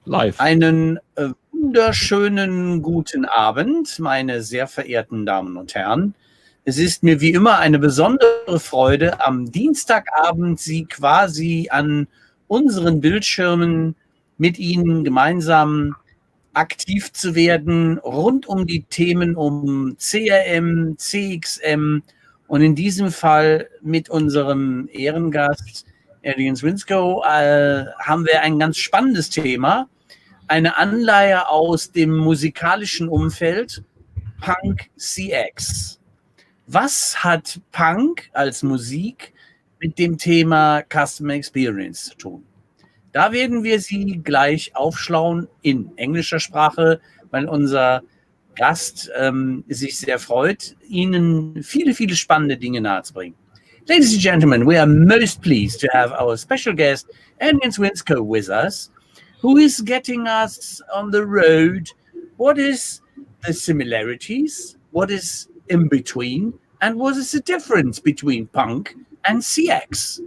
Live. Einen wunderschönen guten Abend, meine sehr verehrten Damen und Herren. Es ist mir wie immer eine besondere Freude, am Dienstagabend Sie quasi an unseren Bildschirmen mit Ihnen gemeinsam aktiv zu werden, rund um die Themen um CRM, CXM und in diesem Fall mit unserem Ehrengast Adrian Swinscoe haben wir ein ganz spannendes Thema, eine Anleihe aus dem musikalischen Umfeld, Punk CX. Was hat Punk als Musik mit dem Thema Customer Experience zu tun? Da werden wir Sie gleich aufschlauen in englischer Sprache, weil unser Gast sich sehr freut, Ihnen viele, viele spannende Dinge nahezubringen. Ladies and gentlemen, we are most pleased to have our special guest, Adrian Swinscoe, with us, who is getting us on the road. What is the similarities? What is in between? And what is the difference between punk and CX?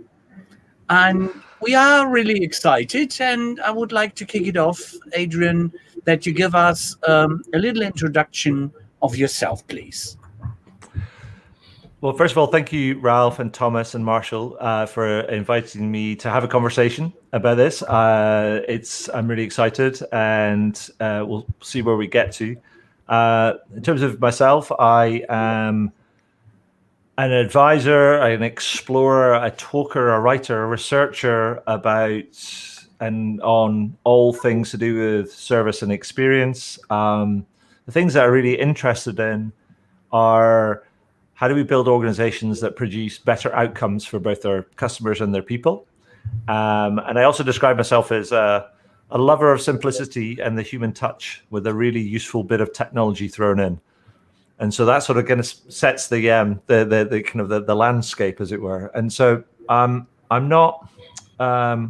And we are really excited, and I would like to kick it off, Adrian, that you give us a little introduction of yourself, please. Well, first of all, thank you, Ralph and Thomas and Marshall, for inviting me to have a conversation about this. I'm really excited, and we'll see where we get to. In terms of myself, I am an advisor, an explorer, a talker, a writer, a researcher about and on all things to do with service and experience. The things that I'm really interested in are how do we build organizations that produce better outcomes for both their customers and their people. And I also describe myself as a lover of simplicity and the human touch with a really useful bit of technology thrown in. And so that sort of kind of sets the kind of the landscape, as it were. And so I'm not. I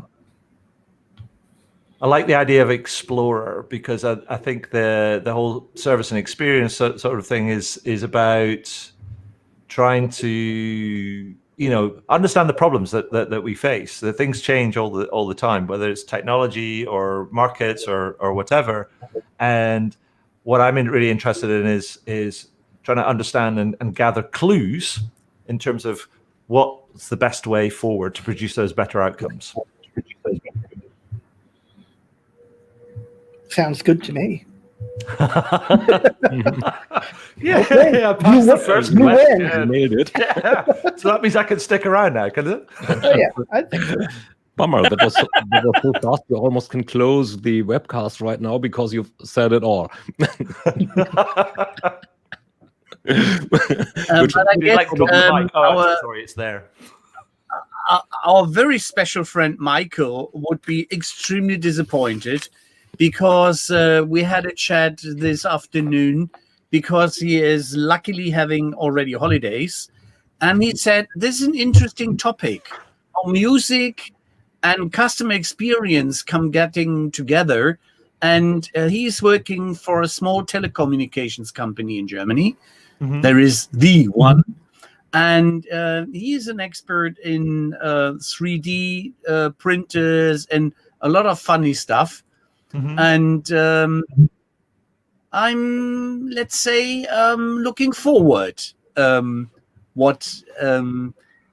like the idea of explorer because I think the whole service and experience sort of thing is about trying to understand the problems that we face. The things change all the time, whether it's technology or markets or whatever. And what I'm really interested in is trying to understand and gather clues in terms of what's the best way forward to produce those better outcomes. Sounds good to me. Yeah, okay. I passed the first question. You nailed it. Yeah. So that means I can stick around now, can it? Oh, yeah, I think so. Bummer, that was so fast. We almost can close the webcast right now because you've said it all. But I guess sorry, it's there. Our very special friend Michael would be extremely disappointed because we had a chat this afternoon because he is luckily having already holidays. And he said, this is an interesting topic. How music and customer experience come getting together. And he's working for a small telecommunications company in Germany. Mm-hmm. There is the one. And he is an expert in 3D printers and a lot of funny stuff. Mm-hmm. And I'm, let's say, looking forward what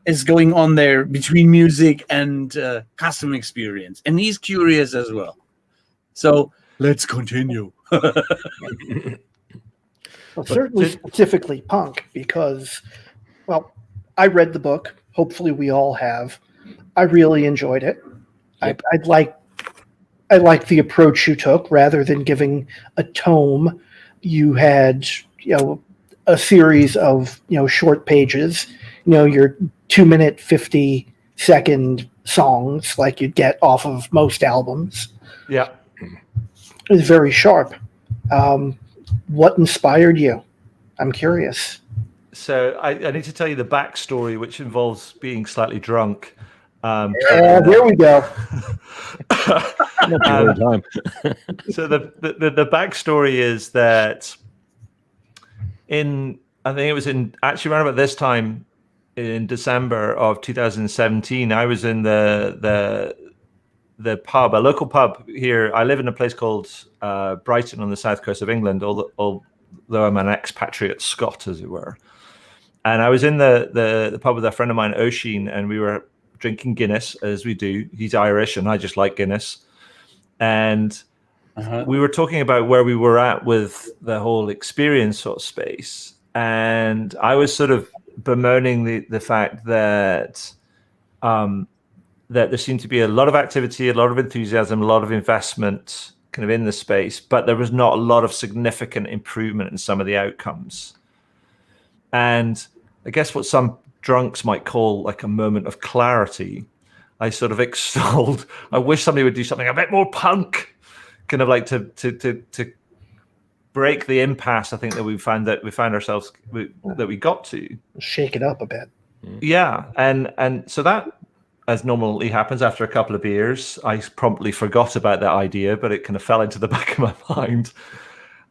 is going on there between music and customer experience. And he's curious as well. So let's continue. Well, certainly specifically punk, because, well, I read the book. Hopefully we all have. I really enjoyed it. Yep. I like the approach you took. Rather than giving a tome, you had, a series of, short pages, your 2-minute, 50-second songs like you'd get off of most albums. Yeah. It was very sharp. What inspired you? I'm curious. So I need to tell you the backstory, which involves being slightly drunk. There we go. So the backstory is that I think it was actually around about this time, in December of 2017, I was in the pub, a local pub here. I live in a place called Brighton on the south coast of England, although I'm an expatriate Scot, as it were. And I was in the pub with a friend of mine, Oisin, and we were drinking Guinness, as we do. He's Irish, and I just like Guinness. And we were talking about where we were at with the whole experience sort of space. And I was sort of bemoaning the fact that that there seemed to be a lot of activity, a lot of enthusiasm, a lot of investment kind of in the space, but there was not a lot of significant improvement in some of the outcomes. And I guess what some drunks might call like a moment of clarity, I sort of extolled, I wish somebody would do something a bit more punk, kind of like to break the impasse I think that we found ourselves that we got to. Shake it up a bit. Yeah. And so that, as normally happens after a couple of beers, I promptly forgot about that idea, but it kind of fell into the back of my mind.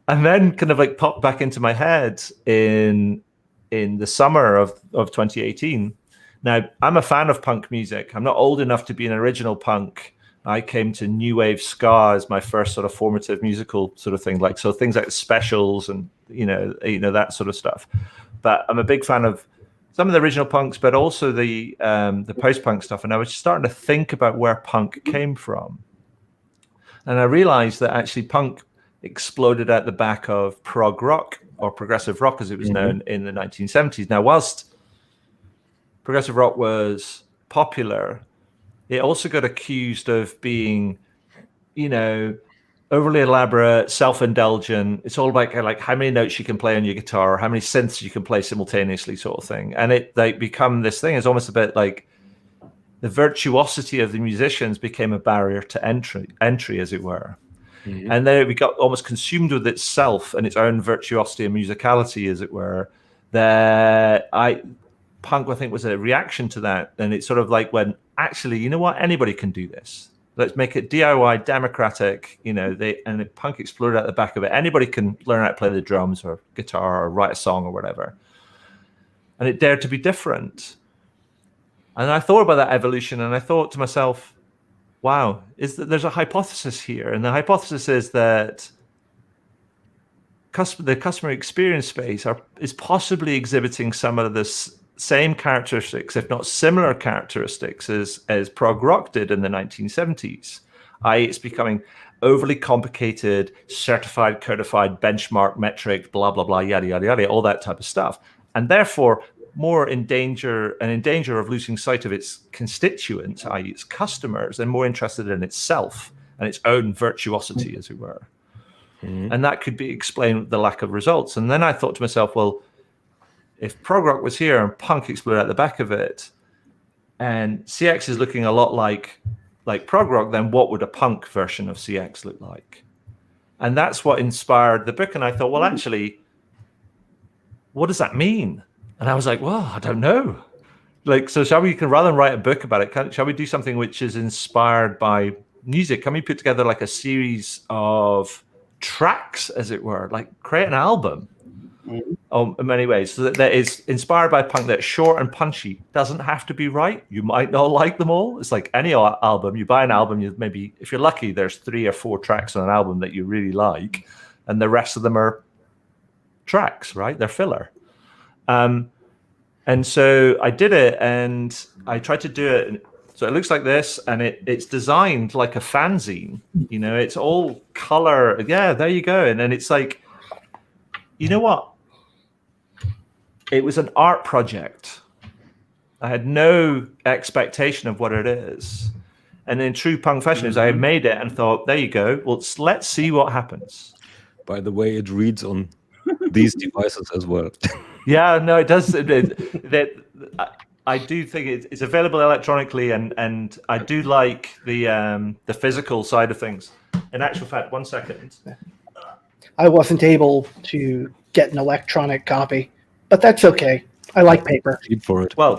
And then kind of like popped back into my head in the summer of 2018. Now, I'm a fan of punk music. I'm not old enough to be an original punk. I came to new wave ska as my first sort of formative musical sort of thing, like so things like Specials and you know that sort of stuff. But I'm a big fan of some of the original punks, but also the post-punk stuff. And I was starting to think about where punk came from. And I realized that actually punk exploded at the back of prog rock, or progressive rock as it was known in the 1970s. Now, whilst progressive rock was popular, it also got accused of being, overly elaborate, self-indulgent. It's all about like how many notes you can play on your guitar, or how many synths you can play simultaneously, sort of thing. And it like become this thing. It's almost a bit like the virtuosity of the musicians became a barrier to entry, as it were. And then it got almost consumed with itself and its own virtuosity and musicality, as it were. Punk, I think, was a reaction to that. And it's sort of like when actually, you know what, anybody can do this. Let's make it DIY, democratic, and punk exploded at the back of it. Anybody can learn how to play the drums or guitar or write a song or whatever. And it dared to be different. And I thought about that evolution and I thought to myself, wow, there's a hypothesis here. And the hypothesis is that the customer experience space is possibly exhibiting some of this same characteristics, if not similar characteristics, as prog rock did in the 1970s. i.e., it's becoming overly complicated, certified, codified, benchmark, metric, blah, blah, blah, yada, yada, yada, all that type of stuff. And therefore, more in danger of losing sight of its constituents, i.e., its customers, and more interested in itself and its own virtuosity, as it were. And that could be explained with the lack of results. And then I thought to myself, well, if prog rock was here and punk exploded at the back of it, and CX is looking a lot like prog rock, then what would a punk version of CX look like? And that's what inspired the book. And I thought, well, actually, what does that mean? And I was like, well, I don't know. So rather than write a book about it, shall we do something which is inspired by music? Can we put together like a series of tracks, as it were, like create an album? In many ways, so that is inspired by punk, that's short and punchy, doesn't have to be right. You might not like them all. It's like any album. You buy an album, you maybe, if you're lucky, there's 3 or 4 tracks on an album that you really like, and the rest of them are tracks, right? They're filler. And so I did it, and I tried to do it. So it looks like this, and it's designed like a fanzine. It's all color. Yeah, there you go. And then it's like, you know what? It was an art project. I had no expectation of what it is. And in true punk fashion, I made it and thought, there you go. Well, let's see what happens. By the way, it reads on these devices as well. Yeah, no, it does. I do think it's available electronically, and I do like the physical side of things. In actual fact, 1 second. I wasn't able to get an electronic copy, but that's okay. I like paper. Need for it. Well,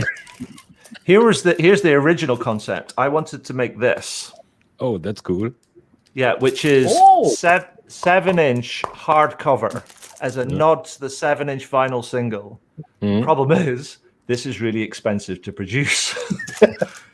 here's the original concept. I wanted to make this. Oh, that's cool. Yeah, which is 7-inch hardcover as a nod to the 7-inch vinyl single. Problem is, this is really expensive to produce.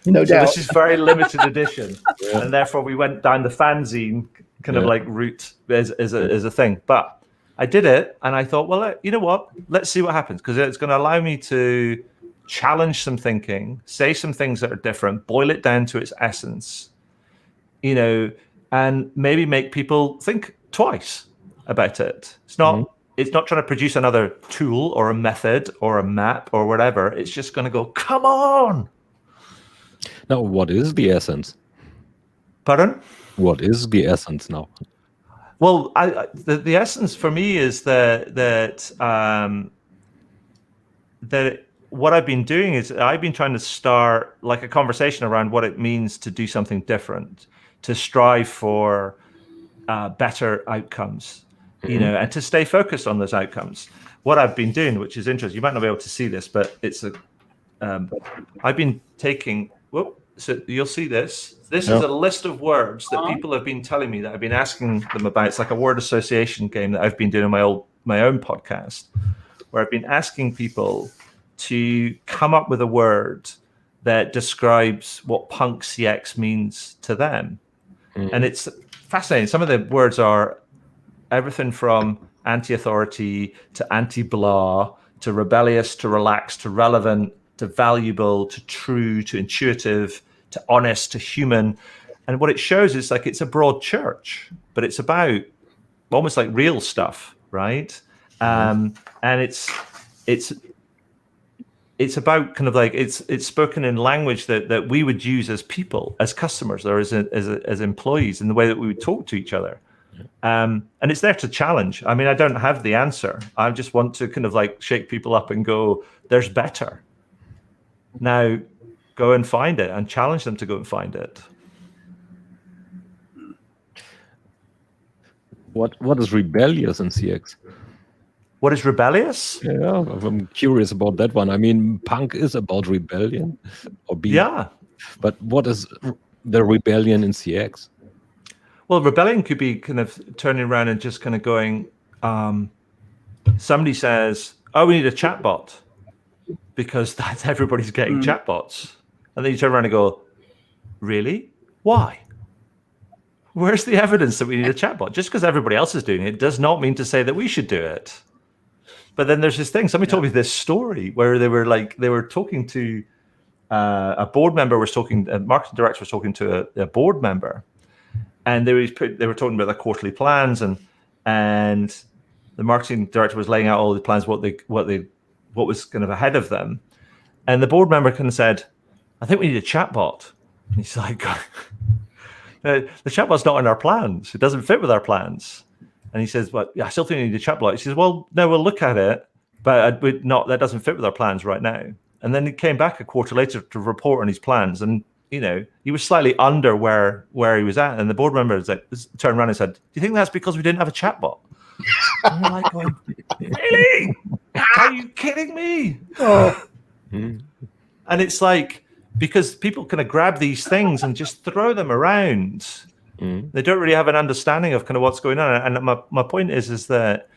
No So doubt. this is very limited edition, and therefore we went down the fanzine kind of like route as a thing. But I did it, and I thought, well, you know what? Let's see what happens, because it's going to allow me to challenge some thinking, say some things that are different, boil it down to its essence, you know, and maybe make people think twice about it. It's not. It's not trying to produce another tool or a method or a map or whatever. It's just going to go, come on. Now, what is the essence? Pardon? What is the essence now? Well, the essence for me is that what I've been doing is I've been trying to start like a conversation around what it means to do something different, to strive for better outcomes, you know, and to stay focused on those outcomes. What I've been doing, which is interesting, you might not be able to see this, but it's I've been taking. So you'll see this. This is a list of words that people have been telling me that I've been asking them about. It's like a word association game that I've been doing on my own podcast, where I've been asking people to come up with a word that describes what punk CX means to them. And it's fascinating. Some of the words are everything from anti-authority to anti-blah to rebellious to relaxed to relevant to valuable to true to intuitive to honest to human. And what it shows is like it's a broad church, but it's about almost like real stuff, right? And it's about kind of like it's spoken in language that we would use as people, as customers, or as employees, in the way that we would talk to each other. And it's there to challenge. I mean, I don't have the answer. I just want to kind of like shake people up and go, there's better. Now go and find it, and challenge them to go and find it. What is rebellious in CX? What is rebellious? Yeah, I'm curious about that one. I mean, punk is about rebellion, or being. Yeah. But what is the rebellion in CX? Well, rebellion could be kind of turning around and just kind of going, somebody says, oh, we need a chatbot because that's everybody's getting chatbots. And then you turn around and go, really? Why? Where's the evidence that we need a chatbot? Just because everybody else is doing it does not mean to say that we should do it. But then there's this thing. Somebody told me this story where they were talking to a board member a marketing director was talking to a board member, and they were talking about their quarterly plans, and the marketing director was laying out all the plans, what was kind of ahead of them, and the board member kind of said, I think we need a chatbot. And he's like, the chatbot's not in our plans. It doesn't fit with our plans. And he says, well, I still think we need a chatbot. He says, well, no, we'll look at it, but that doesn't fit with our plans right now. And then he came back a quarter later to report on his plans. And, you know, he was slightly under where he was at. And the board member turned around and said, do you think that's because we didn't have a chatbot? And we're like going, really? Are you kidding me? Oh. And it's like, because people kind of grab these things and just throw them around. They don't really have an understanding of kind of what's going on. And my point is that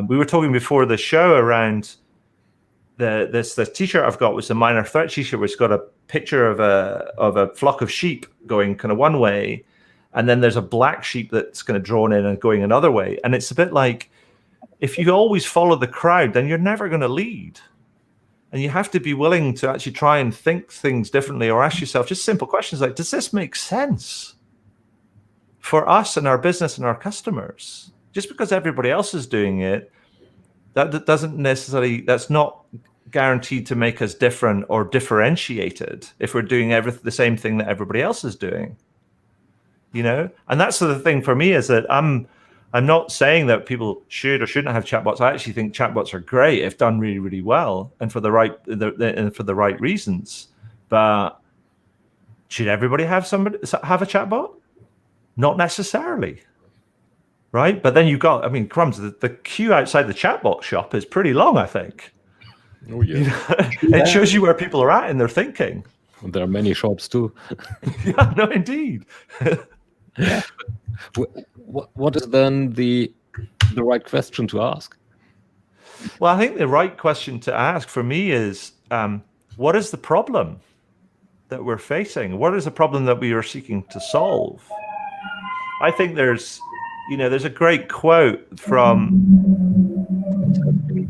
we were talking before the show around this T-shirt I've got, which is a minor threat T-shirt, which got a picture of a flock of sheep going kind of one way, and then there's a black sheep that's kind of drawn in and going another way. And it's a bit like, if you always follow the crowd, then you're never going to lead. And you have to be willing to actually try and think things differently, or ask yourself just simple questions like, does this make sense for us and our business and our customers? Just because everybody else is doing it, that's not guaranteed to make us different or differentiated if we're doing the same thing that everybody else is doing, you know? And that's the thing for me, is that I'm not saying that people should or shouldn't have chatbots. I actually think chatbots are great if done really, really well and for the right reasons. But should everybody have a chatbot? Not necessarily, right? But then you've got, I mean, crumbs. The queue outside the chatbot shop is pretty long, I think. Oh yeah, you know, it shows you where people are at in their thinking. And there are many shops too. Yeah, no, indeed. Yeah. What is then the right question to ask? Well, I think the right question to ask for me is, what is the problem that we're facing? What is the problem that we are seeking to solve? I think there's a great quote from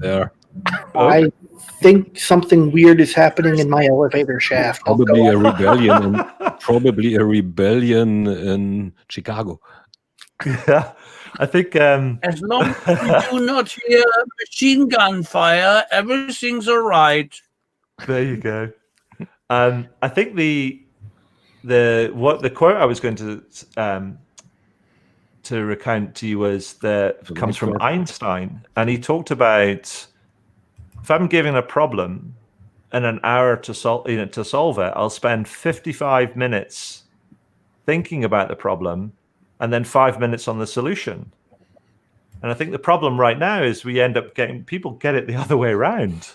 there. I think something weird is happening in my elevator shaft. Probably a rebellion. Probably a rebellion in Chicago. Yeah, I think As long as we do not hear machine gun fire, everything's all right. there you go. I think the quote I was going to recount to you comes from Einstein, and he talked about, if I'm given a problem and an hour to solve it, I'll spend 55 minutes thinking about the problem and then 5 minutes on the solution. And I think the problem right now is we end up people get it the other way around.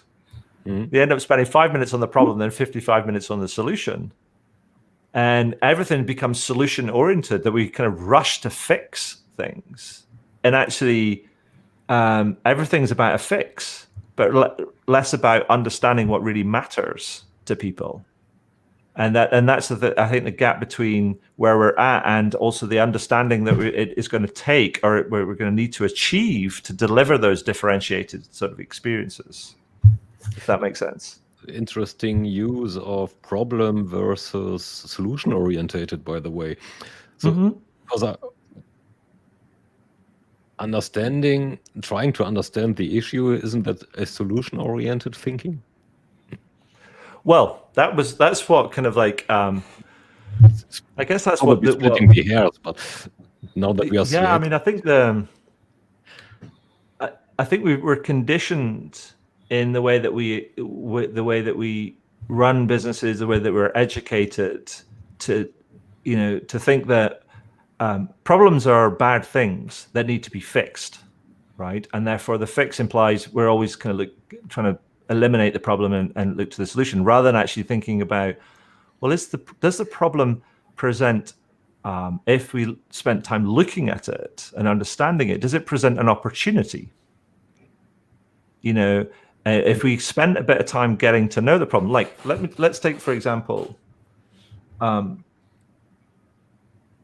They end up spending 5 minutes on the problem, then 55 minutes on the solution. And everything becomes solution oriented, that we kind of rush to fix things. And actually, everything's about a fix, but less about understanding what really matters to people. And that's I think the gap between where we're at and also the understanding that it is going to take, or where we're going to need to achieve to deliver those differentiated sort of experiences. If that makes sense. Interesting use of problem versus solution orientated, by the way. So because trying to understand the issue, isn't that a solution oriented thinking? Well, that's what kind of like I guess that's what splitting the hairs, but now that we are I mean, I think we're conditioned in the way that we run businesses, the way that we're educated to think that problems are bad things that need to be fixed, right? And therefore the fix implies we're always kind of trying to eliminate the problem and look to the solution, rather than actually thinking about, well, does the problem present, if we spent time looking at it and understanding it, does it present an opportunity? If we spend a bit of time getting to know the problem, like let's take, for example,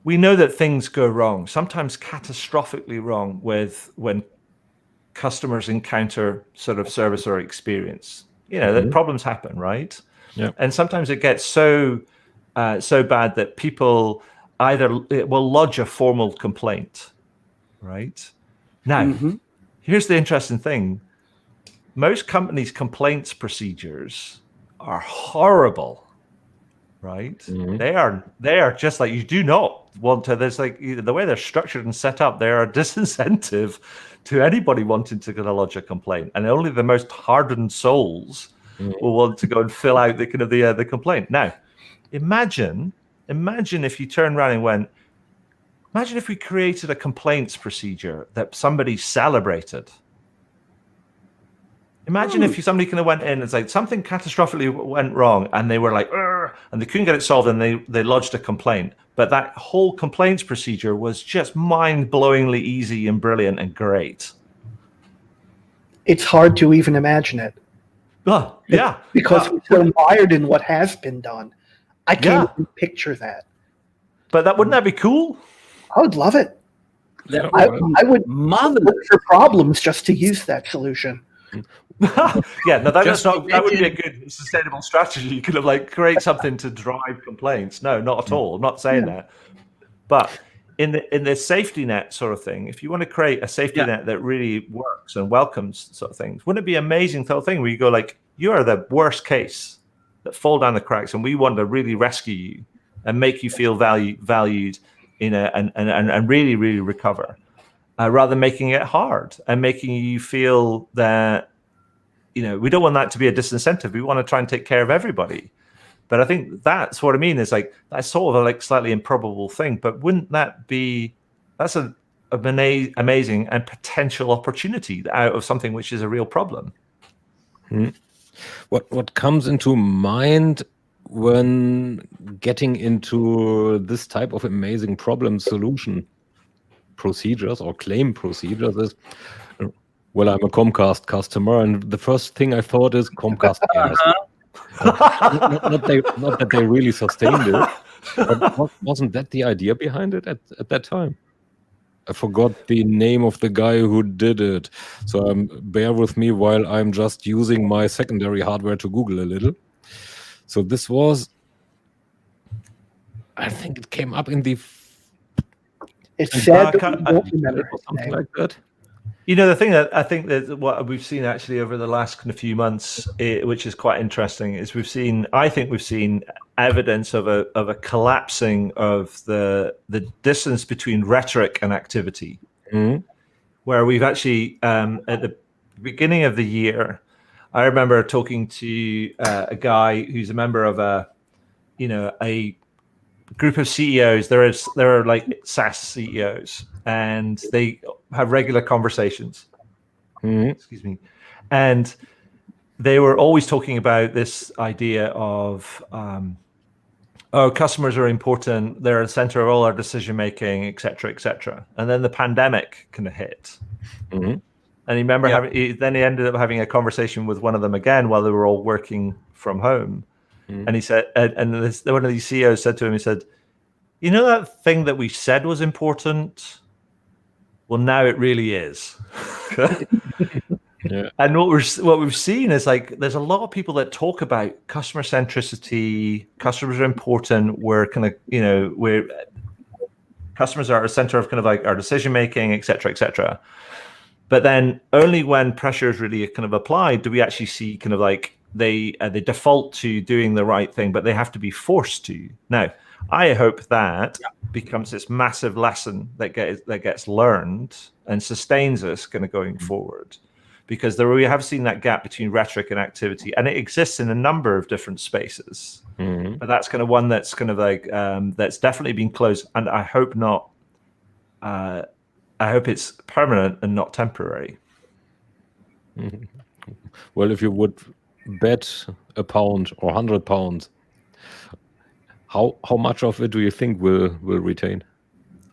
we know that things go wrong, sometimes catastrophically wrong, when customers encounter sort of service or experience. That problems happen, right? Yeah. And sometimes it gets so bad that people will lodge a formal complaint, right? Now, here's the interesting thing. Most companies' complaints procedures are horrible, right? They are just like, you do not want to. There's like, the way they're structured and set up, they are a disincentive to anybody wanting to lodge a complaint, and only the most hardened souls will want to go and fill out the complaint. Now, imagine if you turn around and went, imagine if we created a complaints procedure that somebody celebrated. Imagine if somebody kind of went in and said something catastrophically went wrong, and they were like, and they couldn't get it solved, and they lodged a complaint. But that whole complaints procedure was just mind-blowingly easy and brilliant and great. It's hard to even imagine it. Yeah. Because we're so mired in what has been done. I can't even picture that. But wouldn't that be cool? I would love it. I would look for problems just to use that solution. Yeah, no, that would be a good sustainable strategy. You could have like create something to drive complaints. No, not at all. I'm not saying that. But in the safety net sort of thing, if you want to create a safety net that really works and welcomes sort of things, wouldn't it be an amazing sort of thing where you go like, you are the worst case that fall down the cracks, and we want to really rescue you and make you feel valued and really, really recover, rather than making it hard and making you feel that, we don't want that to be a disincentive. We want to try and take care of everybody. But I think that's what I mean, is like, that's sort of a like slightly improbable thing. But wouldn't that be, that's an amazing and potential opportunity out of something which is a real problem? What comes into mind when getting into this type of amazing problem solution procedures or claim procedures is, Well, I'm a Comcast customer, and the first thing I thought is Comcast cares. Not that they really sustained it, but wasn't that the idea behind it at that time? I forgot the name of the guy who did it, so bear with me while I'm just using my secondary hardware to Google a little. So this was, I think it came up in the... It's sad that we don't remember or something like that. You know, the thing that I think that what we've seen actually over the last kind of few months, which is quite interesting, is we've seen evidence of a collapsing of the distance between rhetoric and activity, where we've actually at the beginning of the year, I remember talking to a guy who's a member of a group of CEOs. There are like SaaS CEOs, and they have regular conversations. Excuse me. And they were always talking about this idea of, customers are important. They're at the center of all our decision making, et cetera, et cetera. And then the pandemic kind of hit. And you remember then he ended up having a conversation with one of them again while they were all working from home. And he said, one of these CEOs said to him, he said, "You know that thing that we said was important? Well, now it really is." And what we've seen is like there's a lot of people that talk about customer centricity. Customers are important. We're kind of we're customers are at the center of kind of like our decision making, et cetera, et cetera. But then only when pressure is really kind of applied do we actually see kind of like they default to doing the right thing, but they have to be forced to. Now, I hope that becomes this massive lesson that gets learned and sustains us kind of going forward, because we have seen that gap between rhetoric and activity, and it exists in a number of different spaces. But that's kind of one that's kind of like that's definitely been closed, and I hope not. I hope it's permanent and not temporary. Well, if you would bet £1 or £100, how much of it do you think will retain?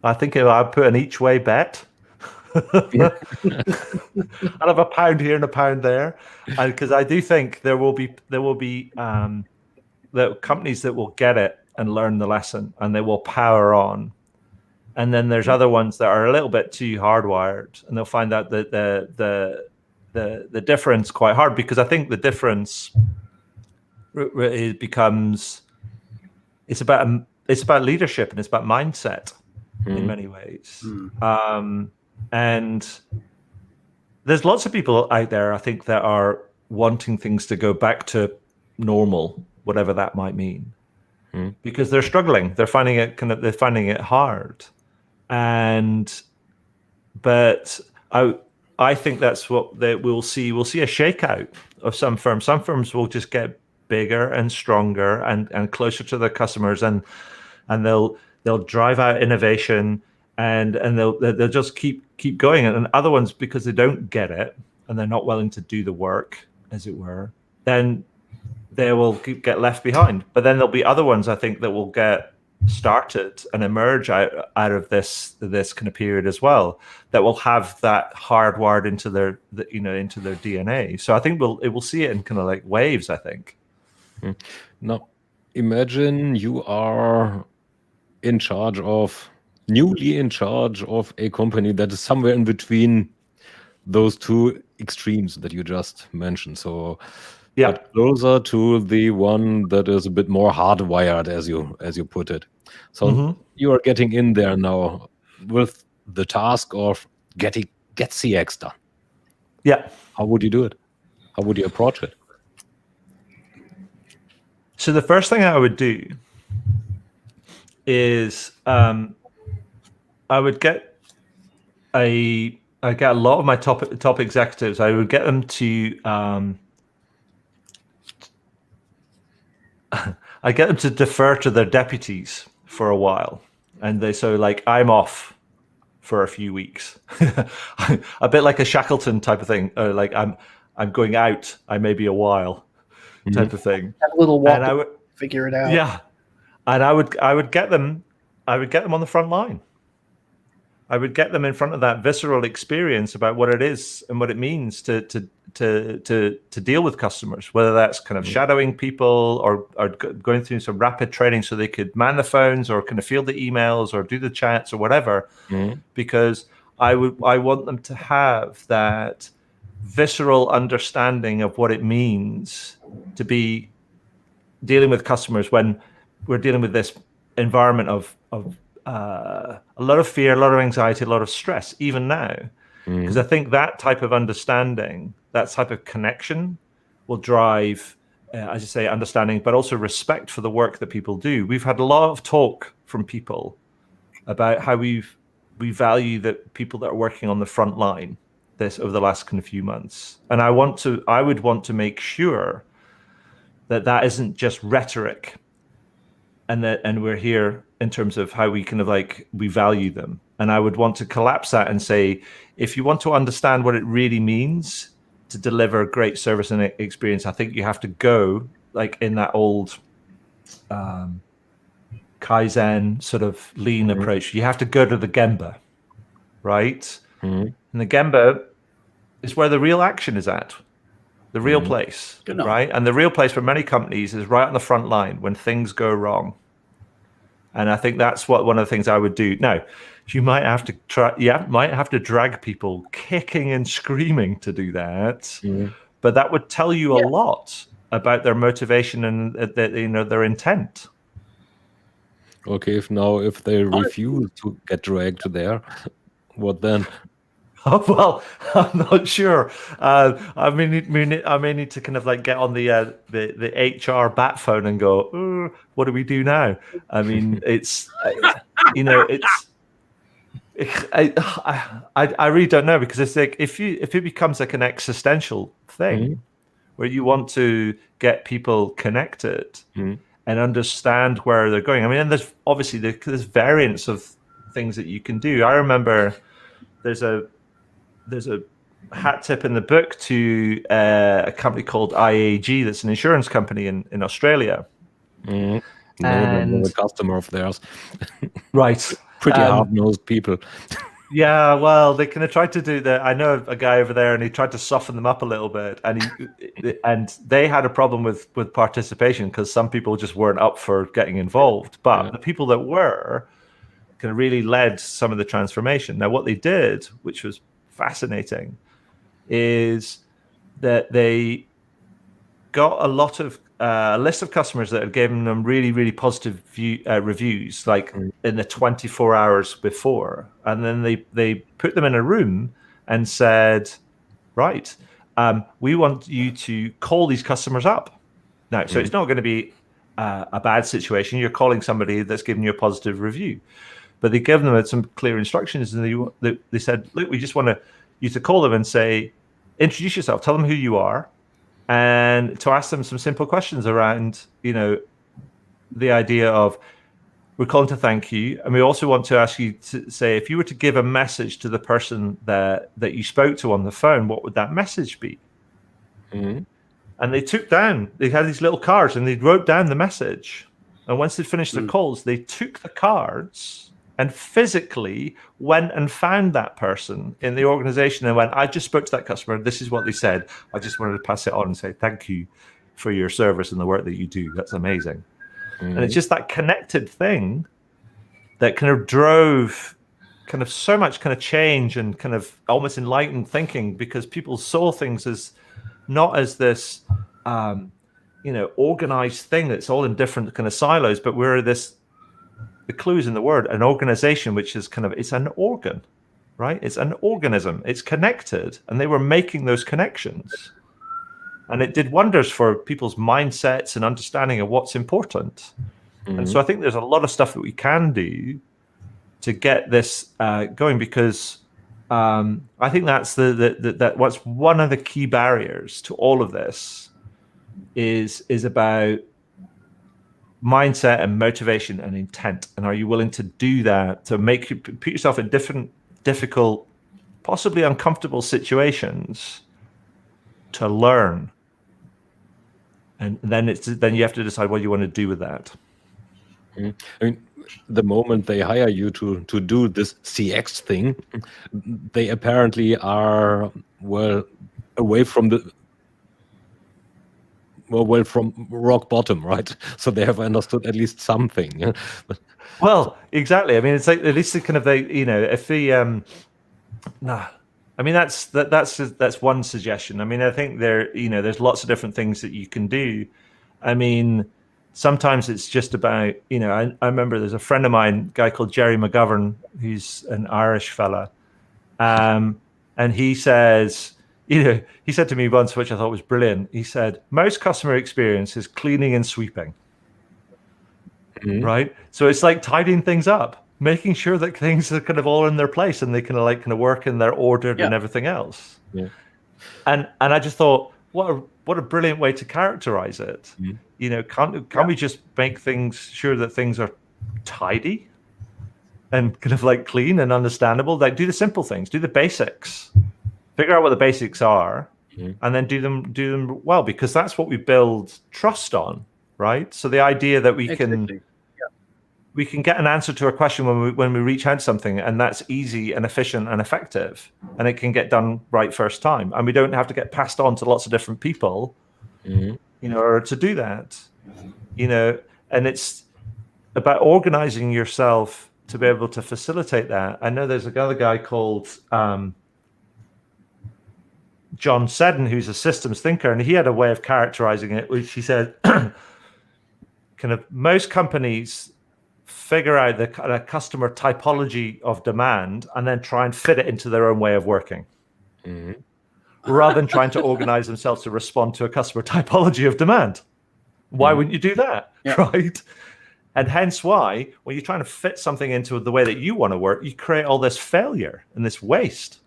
I think I'll put an each way bet. I'll have £1 here and £1 there, and because I do think there will be the companies that will get it and learn the lesson, and they will power on. And then there's other ones that are a little bit too hardwired, and they'll find out that the difference quite hard, because I think the difference it becomes it's about leadership, and it's about mindset in many ways. And there's lots of people out there, I think, that are wanting things to go back to normal, whatever that might mean, because they're struggling. They're finding it hard. But I think that's what we'll see. We'll see a shakeout of some firms. Some firms will just get bigger and stronger and closer to their customers, and they'll drive out innovation, and they'll just keep going. And other ones, because they don't get it and they're not willing to do the work, as it were, then they will get left behind. But then there'll be other ones, I think, that will get started and emerge out of this kind of period as well, that will have that hardwired into their into their DNA. So I think we'll see it in kind of like waves, I think. Now, imagine you are newly in charge of a company that is somewhere in between those two extremes that you just mentioned. So closer to the one that is a bit more hardwired, as you put it. So you are getting in there now with the task of get CX done. Yeah. How would you do it? How would you approach it? So the first thing I would do is I would get a lot of my top executives. I would get them to I get them to defer to their deputies for a while, and I'm off for a few weeks, a bit like a Shackleton type of thing, or like I'm going out. I may be a while, type of thing. Have a little walk, and I would figure it out. Yeah, and I would get them on the front line. I would get them in front of that visceral experience about what it is and what it means to deal with customers, whether that's kind of shadowing people or going through some rapid training so they could man the phones or kind of field the emails or do the chats or whatever. Because I want them to have that visceral understanding of what it means to be dealing with customers when we're dealing with this environment of a lot of fear, a lot of anxiety, a lot of stress, even now. Because I think that type of understanding, that type of connection will drive, as you say, understanding, but also respect for the work that people do. We've had a lot of talk from people about how we value the people that are working on the front line this over the last kind of few months. And I would want to make sure that isn't just rhetoric, and we're here in terms of how we kind of like we value them. And I would want to collapse that and say, if you want to understand what it really means to deliver great service and experience, I think you have to go like in that old Kaizen sort of lean approach. You have to go to the Gemba, right? And the Gemba is where the real action is at. The real place, right? And the real place for many companies is right on the front line when things go wrong. And I think that's one of the things I would do. Now, you might have to might have to drag people kicking and screaming to do that, but that would tell you a lot about their motivation and their intent. Okay, if they refuse to get dragged there, what then? Oh, well, I'm not sure. I may need to kind of like get on the HR bat phone and go, what do we do now? I mean, it's I really don't know, because it's like if it becomes like an existential thing where you want to get people connected and understand where they're going. I mean, and there's obviously there's variants of things that you can do. I remember there's a hat tip in the book to a company called IAG, that's an insurance company in Australia. And a customer of theirs. Right. Pretty hard-nosed people. Yeah, well, they kind of tried to do that. I know a guy over there, and he tried to soften them up a little bit, and they had a problem with participation because some people just weren't up for getting involved. But the people that were kind of really led some of the transformation. Now, what they did, which was fascinating, is that they got a lot of a list of customers that had given them really, really positive reviews, like in the 24 hours before, and then they put them in a room and said, right, we want you to call these customers up now. So it's not going to be a bad situation. You're calling somebody that's given you a positive review. But they gave them some clear instructions, and they said, look, we just want you to call them and say, introduce yourself, tell them who you are, and to ask them some simple questions around, the idea of, we're calling to thank you. And we also want to ask you to say, if you were to give a message to the person that you spoke to on the phone, what would that message be? And they had these little cards, and they wrote down the message. And once they'd finished their calls, they took the cards and physically went and found that person in the organization and went, I just spoke to that customer. This is what they said. I just wanted to pass it on and say thank you for your service and the work that you do. That's amazing. And it's just that connected thing that kind of drove kind of so much kind of change and kind of almost enlightened thinking, because people saw things as not as this, organized thing that's all in different kind of silos, but we're the clues in the word, an organization, which is it's an organ, right? It's an organism. It's connected, and they were making those connections, and it did wonders for people's mindsets and understanding of what's important. And so I think there's a lot of stuff that we can do to get this going, because I think that's that what's one of the key barriers to all of this is about mindset and motivation and intent. And are you willing to do that, to put yourself in different, difficult, possibly uncomfortable situations to learn? And then you have to decide what you want to do with that. I mean, the moment they hire you to do this CX thing, they apparently are away from from rock bottom, right? So they have understood at least something. Well, exactly. I mean, it's like at least kind of if the I mean that's one suggestion. I mean, I think there's lots of different things that you can do. I mean, sometimes it's just about I remember there's a friend of mine, a guy called Jerry McGovern, who's an Irish fella, and he says, he said to me once, which I thought was brilliant. He said, most customer experience is cleaning and sweeping. Mm-hmm. Right? So it's like tidying things up, making sure that things are kind of all in their place and they kind of work and they're ordered and everything else. Yeah. And I just thought, what a brilliant way to characterize it. Mm-hmm. Can we just make sure that things are tidy and kind of like clean and understandable? Like do the simple things, do the basics. Figure out what the basics are, and then do them well, because that's what we build trust on, right? So the idea that we can get an answer to a question when we reach out to something, and that's easy and efficient and effective, and it can get done right first time, and we don't have to get passed on to lots of different people, in order to do that, and it's about organizing yourself to be able to facilitate that. I know there's another guy called John Seddon, who's a systems thinker, and he had a way of characterizing it, which he said, kind of most companies figure out the kind of customer typology of demand and then try and fit it into their own way of working, rather than trying to organize themselves to respond to a customer typology of demand. Why wouldn't you do that, right? And hence why, when you're trying to fit something into the way that you want to work, you create all this failure and this waste.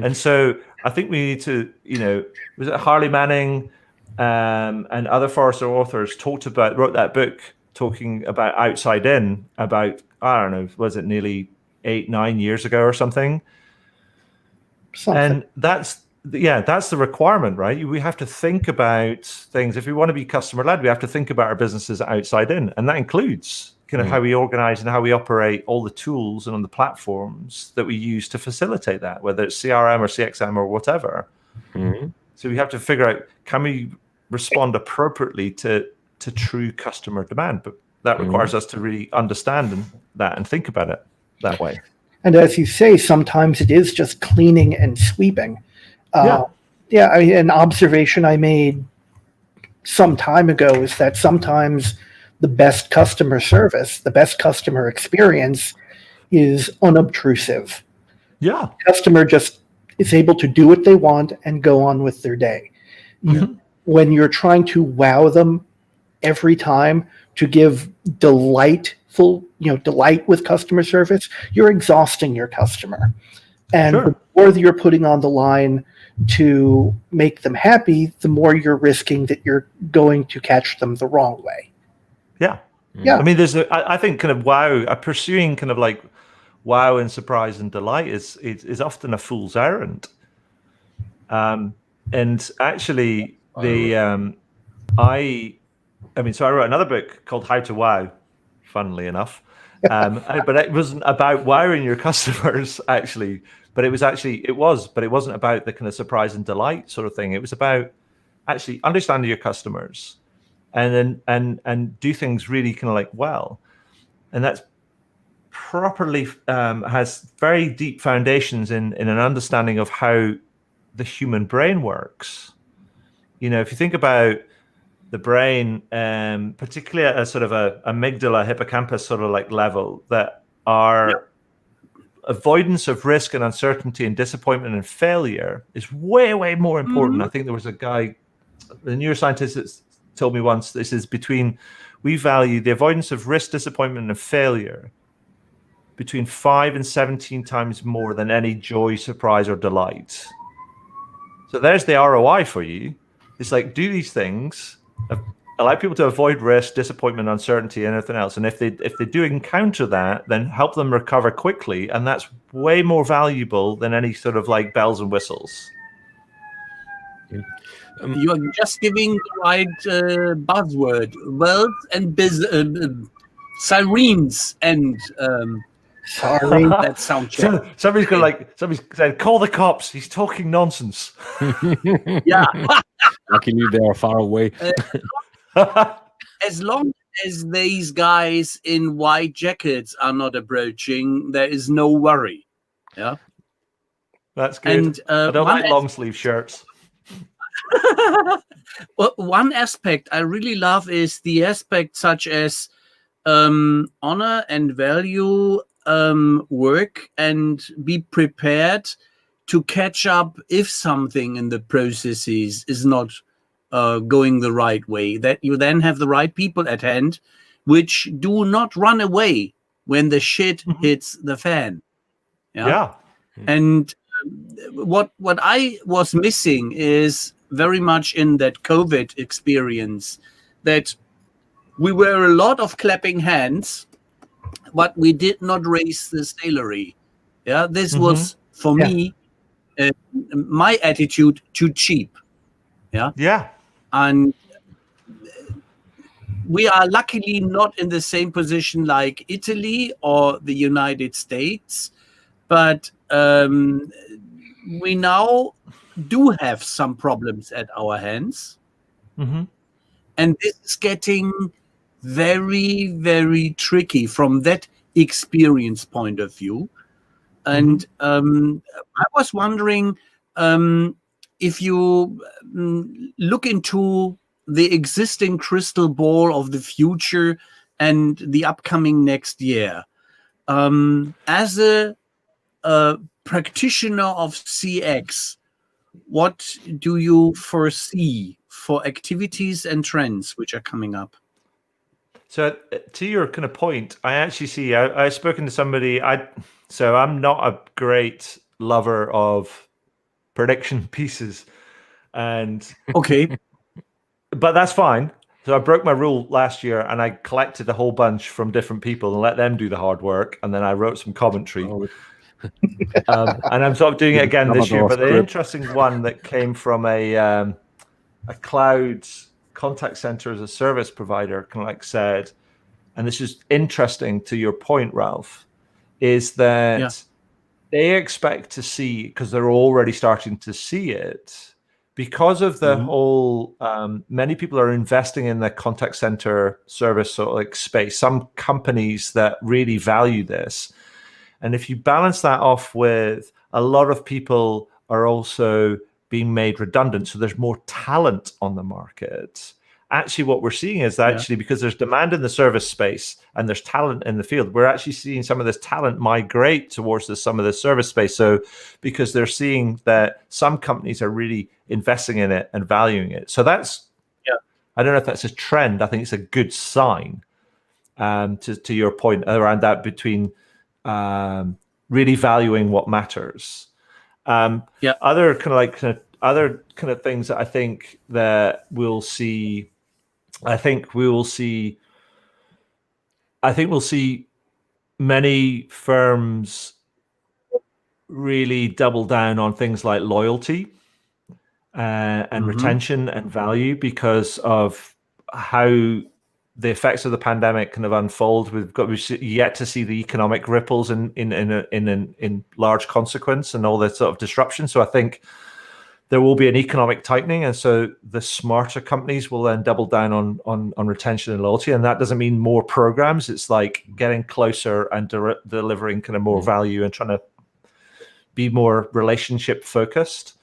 And so I think we need to, was it Harley Manning and other Forrester authors wrote that book talking about outside in about, I don't know, was it nearly 8-9 years ago or something? And that's the requirement, right? We have to think about things. If we want to be customer led, we have to think about our businesses outside in. And that includes kind of how we organize and how we operate all the tools and on the platforms that we use to facilitate that, whether it's CRM or CXM or whatever. So we have to figure out, can we respond appropriately to true customer demand? But that requires us to really understand that and think about it that way. And as you say, sometimes it is just cleaning and sweeping. An observation I made some time ago is that sometimes the best customer service, the best customer experience is unobtrusive. Yeah. The customer just is able to do what they want and go on with their day. When you're trying to wow them every time to give delight with customer service, you're exhausting your customer. And the more that you're putting on the line to make them happy, the more you're risking that you're going to catch them the wrong way. Yeah. I mean, I think kind of pursuing kind of like wow and surprise and delight is often a fool's errand. And actually, so I wrote another book called How to Wow, funnily enough. But it wasn't about wowing your customers, actually. But it wasn't about the kind of surprise and delight sort of thing. It was about actually understanding your customers and do things really kind of like well. And that's properly has very deep foundations in an understanding of how the human brain works. If you think about the brain, particularly at a sort of a amygdala, hippocampus sort of like level, that are avoidance of risk and uncertainty and disappointment and failure is way, way more important. I think there was a guy, the neuroscientist, that told me once, this is we value the avoidance of risk, disappointment, and failure between 5 and 17 times more than any joy, surprise, or delight. So there's the ROI for you. It's like, do these things, allow people to avoid risk, disappointment, uncertainty, and everything else. And if they do encounter that, then help them recover quickly. And that's way more valuable than any sort of like bells and whistles. You're just giving the right buzzword, wealth and sirens and Sorry. that sound check. So, somebody's said, call the cops. He's talking nonsense. Yeah. Luckily, they are far away. As long as these guys in white jackets are not approaching, there is no worry. Yeah. That's good. And I don't like long sleeve shirts. Well, one aspect I really love is the aspect such as honor and value work and be prepared to catch up if something in the processes is not going the right way, that you then have the right people at hand which do not run away when the shit hits the fan. Yeah. And what I was missing is very much in that COVID experience that we were a lot of clapping hands, but we did not raise the salary. Yeah, this was for me my attitude too cheap. Yeah. And we are luckily not in the same position like Italy or the United States, but we now do have some problems at our hands. And this is getting very, very tricky from that experience point of view. And I was wondering if you look into the existing crystal ball of the future and the upcoming next year, as a practitioner of CX, what do you foresee for activities and trends which are coming up? So to your kind of point, I actually see, I've spoken to somebody, so I'm not a great lover of prediction pieces, and okay, but that's fine. So I broke my rule last year and I collected a whole bunch from different people and let them do the hard work. And then I wrote some commentary. And I'm sort of doing it again this year. But the interesting one that came from a cloud contact center as a service provider kind of like said, and this is interesting to your point, Ralph, is that they expect to see, because they're already starting to see it, because of the whole, many people are investing in the contact center service sort of like space, some companies that really value this. And if you balance that off with a lot of people are also being made redundant, so there's more talent on the market. Actually, what we're seeing is actually because there's demand in the service space and there's talent in the field, we're actually seeing some of this talent migrate towards some of the service space. So because they're seeing that some companies are really investing in it and valuing it. So that's, I don't know if that's a trend. I think it's a good sign to your point around that between really valuing what matters. Other kind of things that I think that we'll see. I think we'll see many firms really double down on things like loyalty and retention and value because of how the effects of the pandemic kind of unfold. We've yet to see the economic ripples in large consequence and all this sort of disruption. So I think there will be an economic tightening, and so the smarter companies will then double down on retention and loyalty. And that doesn't mean more programs. It's like getting closer and delivering kind of more value and trying to be more relationship focused.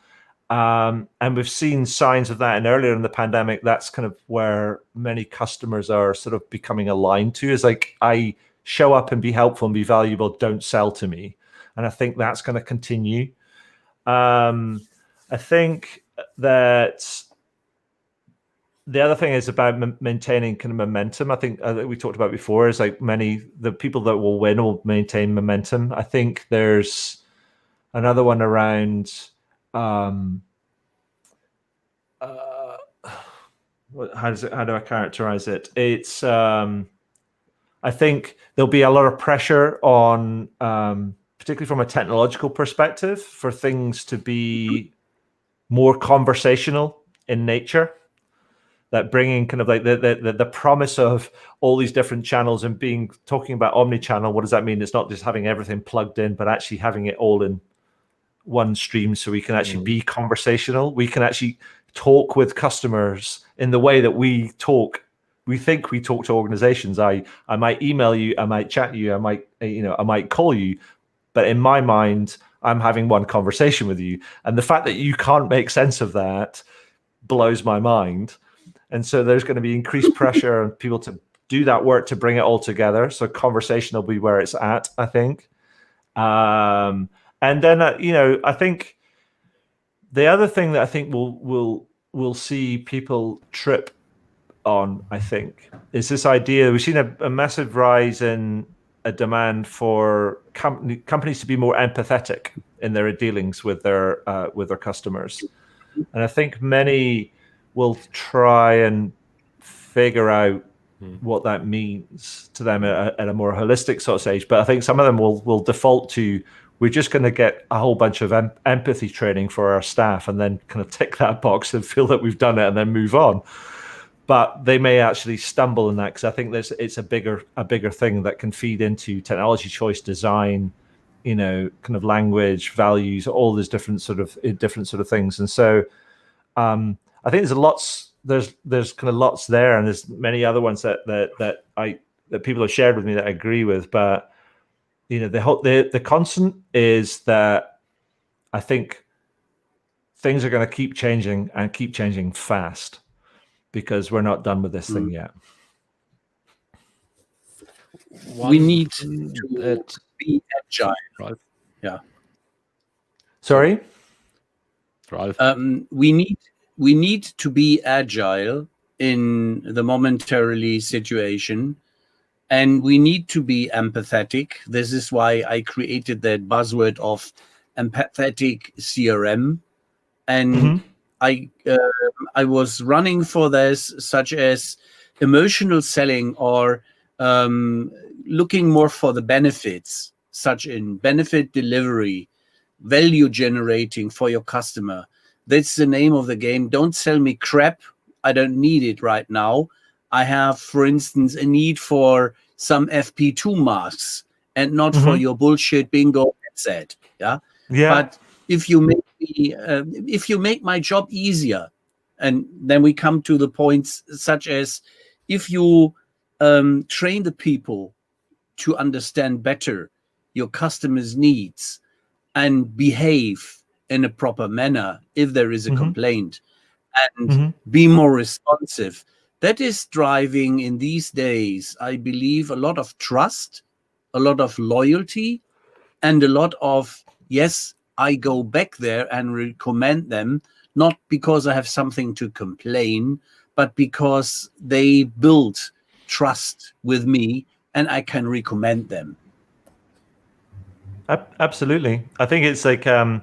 And we've seen signs of that. And earlier in the pandemic, that's kind of where many customers are sort of becoming aligned to, is like, I show up and be helpful and be valuable, don't sell to me. And I think that's going to continue. I think that the other thing is about maintaining kind of momentum. I think we talked about before is like the people that will win will maintain momentum. I think there's another one around how do I characterize it? It's I think there'll be a lot of pressure on particularly from a technological perspective for things to be more conversational in nature. that bringing kind of like the promise of all these different channels and talking about omni-channel. What does that mean? It's not just having everything plugged in, but actually having it all in one stream, so we can actually be conversational. We can actually talk with customers in the way that we think we talk to organizations. I might email you, I might chat you, I might call you, but in my mind, I'm having one conversation with you. And the fact that you can't make sense of that blows my mind. And so there's going to be increased pressure on people to do that work to bring it all together. So conversation will be where it's at, I think. And then, I think the other thing that I think we'll see people trip on, I think, is this idea. We've seen a massive rise in a demand for companies to be more empathetic in their dealings with their customers. And I think many will try and figure out what that means to them at a more holistic sort of stage. But I think some of them will default to, we're just going to get a whole bunch of empathy training for our staff and then kind of tick that box and feel that we've done it and then move on. But they may actually stumble in that, because I think it's a bigger thing that can feed into technology choice, design, kind of language, values, all these different sort of things. And so I think there's kind of lots there, and there's many other ones that people have shared with me that I agree with. But the constant is that I think things are going to keep changing and keep changing fast, because we're not done with this thing yet. We need to be agile. Right. Yeah. Sorry? Ralph? We need to be agile in the momentarily situation, and we need to be empathetic. This is why I created that buzzword of empathetic CRM, and I was running for this, such as emotional selling, or looking more for the benefits, such in benefit delivery, value generating for your customer. That's the name of the game. Don't sell me crap. I don't need it right now. I have, for instance, a need for some FP2 masks and not for your bullshit bingo headset. Yeah. But if you make my job easier, and then we come to the points such as, if you train the people to understand better your customers' needs and behave in a proper manner if there is a complaint, and be more responsive, that is driving in these days, I believe, a lot of trust, a lot of loyalty, and a lot of, yes, I go back there and recommend them, not because I have something to complain, but because they build trust with me and I can recommend them. Absolutely. I think it's like, and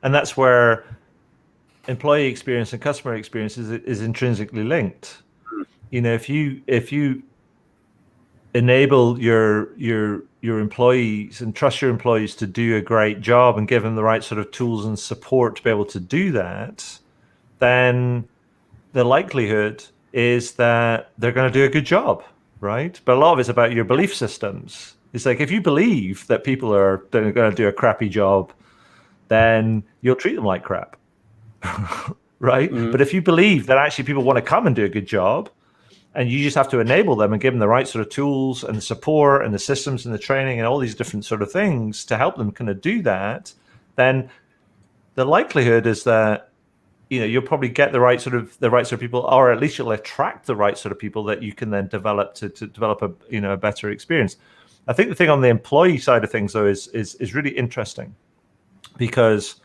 that's where employee experience and customer experience is intrinsically linked. If you enable your employees and trust your employees to do a great job and give them the right sort of tools and support to be able to do that, then the likelihood is that they're going to do a good job, right? But a lot of it's about your belief systems. It's like, if you believe that people are going to do a crappy job, then you'll treat them like crap, right? But if you believe that actually people want to come and do a good job, and you just have to enable them and give them the right sort of tools and the support and the systems and the training and all these different sort of things to help them kind of do that, then the likelihood is that you'll probably get the right sort of people, or at least you'll attract the right sort of people that you can then develop to develop a better experience. I think the thing on the employee side of things, though, is really interesting, because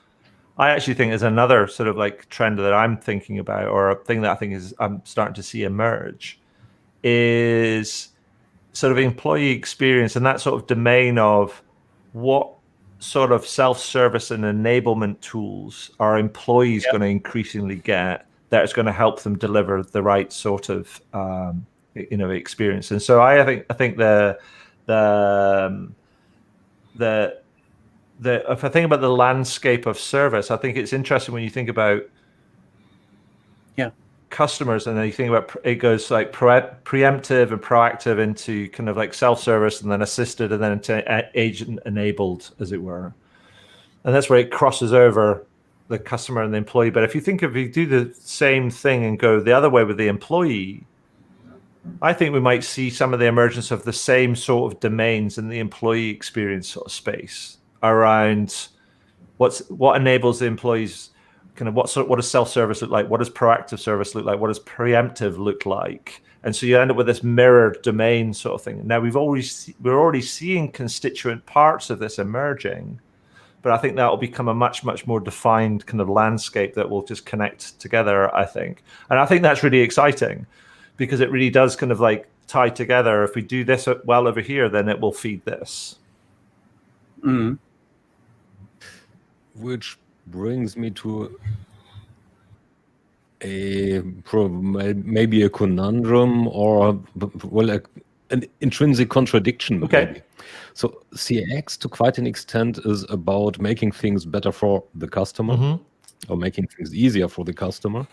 I actually think there's another sort of like trend that I'm thinking about, or a thing that I think I'm starting to see emerge, is sort of employee experience and that sort of domain of what sort of self-service and enablement tools are employees going to increasingly get that is going to help them deliver the right sort of experience. And so I think the if I think about the landscape of service, I think it's interesting when you think about customers, and then you think about it goes like preemptive and proactive into kind of like self-service, and then assisted, and then into agent-enabled, as it were. And that's where it crosses over the customer and the employee. But if you do the same thing and go the other way with the employee, I think we might see some of the emergence of the same sort of domains in the employee experience sort of space around what enables the employees, kind of what does self-service look like? What does proactive service look like? What does preemptive look like? And so you end up with this mirrored domain sort of thing. Now we're already seeing constituent parts of this emerging, but I think that will become a much, much more defined kind of landscape that will just connect together, I think. And I think that's really exciting because it really does kind of like tie together. If we do this well over here, then it will feed this. Mhm. Which brings me to maybe a conundrum, or an intrinsic contradiction. Okay. Maybe. So CX, to quite an extent, is about making things better for the customer, or making things easier for the customer,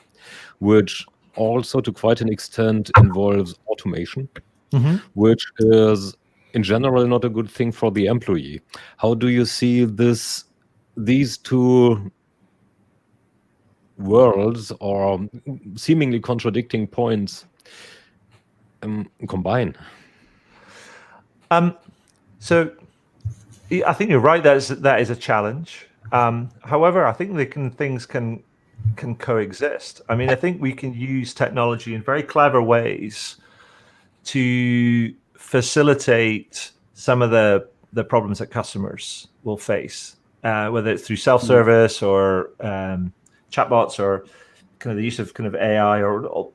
which also to quite an extent involves automation, which is in general not a good thing for the employee. How do you see these two worlds, or seemingly contradicting points, combine? So I think you're right. That is a challenge. However, I think things can coexist. I mean, I think we can use technology in very clever ways to facilitate some of the problems that customers will face, whether it's through self-service or chatbots, or kind of the use of kind of AI, or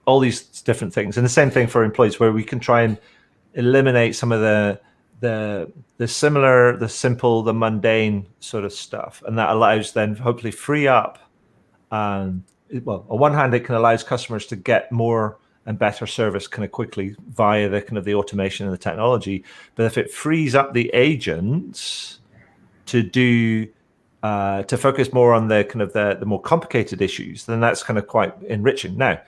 all these different things. And the same thing for employees, where we can try and eliminate some of the simple, the mundane sort of stuff, and that allows then hopefully free up. On one hand, it can allow customers to get more and better service kind of quickly via the kind of the automation and the technology. But if it frees up the agents to focus more on the kind of the more complicated issues, then that's kind of quite enriching. Now,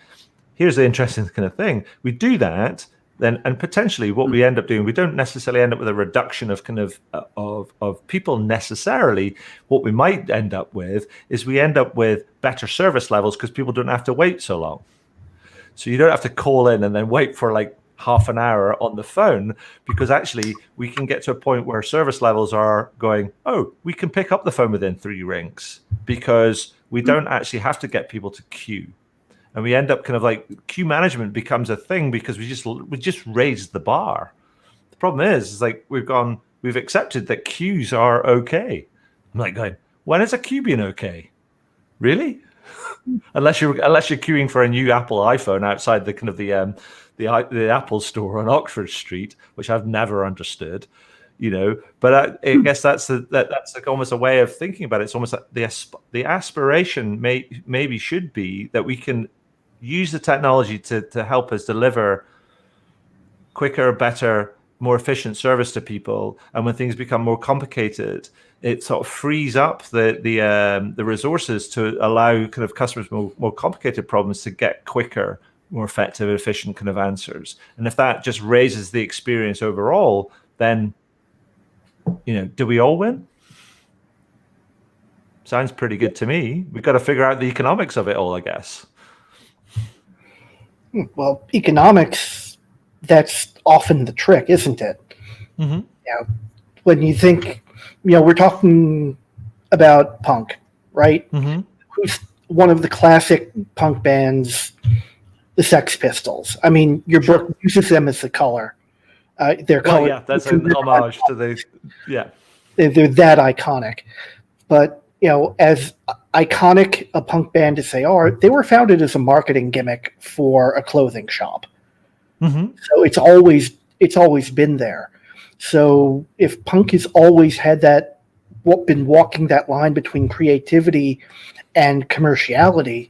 here's the interesting kind of thing: we do that. Then, and potentially what we end up doing, we don't necessarily end up with a reduction of kind of people necessarily. What we might end up with is we end up with better service levels because people don't have to wait so long. So you don't have to call in and then wait for like half an hour on the phone, because actually we can get to a point where service levels are going, oh, we can pick up the phone within 3 rings because we don't actually have to get people to queue. And we end up kind of like queue management becomes a thing because we just raised the bar. The problem is like we've accepted that queues are okay. I'm like going, when is a queue being okay? Really? unless you're queuing for a new Apple iPhone outside the kind of the Apple store on Oxford Street, which I've never understood. But I guess that's like almost a way of thinking about it. It's almost like the aspiration maybe should be that we can use the technology to help us deliver quicker, better, more efficient service to people. And when things become more complicated, it sort of frees up the resources to allow kind of customers more complicated problems to get quicker, more effective, efficient kind of answers. And if that just raises the experience overall, then do we all win? Sounds pretty good to me. We've got to figure out the economics of it all, I guess. Well, economics, that's often the trick, isn't it? When you think, we're talking about punk, right? Who's one of the classic punk bands, the Sex Pistols. I mean, your book uses them as the color. Their color. Yeah, that's an homage to the. They're that iconic. But, as iconic a punk band as they are, they were founded as a marketing gimmick for a clothing shop. So it's always been there. So if punk has always had been walking that line between creativity and commerciality,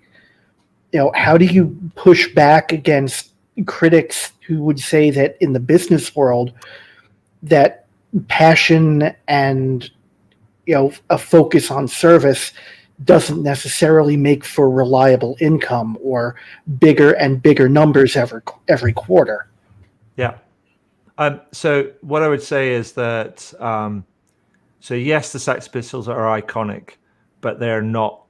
how do you push back against critics who would say that in the business world that passion and a focus on service doesn't necessarily make for reliable income or bigger and bigger numbers every quarter. Yeah. So what I would say is that, so yes, the Sex Pistols are iconic, but they're not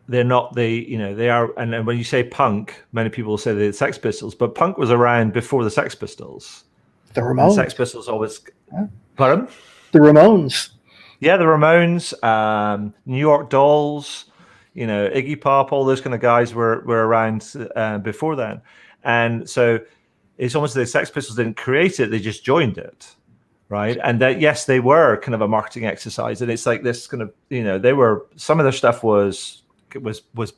they are, and when you say punk, many people say they're the Sex Pistols, but punk was around before the Sex Pistols. The Ramones. And the Sex Pistols always, pardon? The Ramones. Yeah, the Ramones, New York Dolls, Iggy Pop, all those kind of guys were around before then. And so it's almost the Sex Pistols didn't create it, they just joined it, right? And that, yes, they were kind of a marketing exercise. And it's like this kind of, they were, some of their stuff was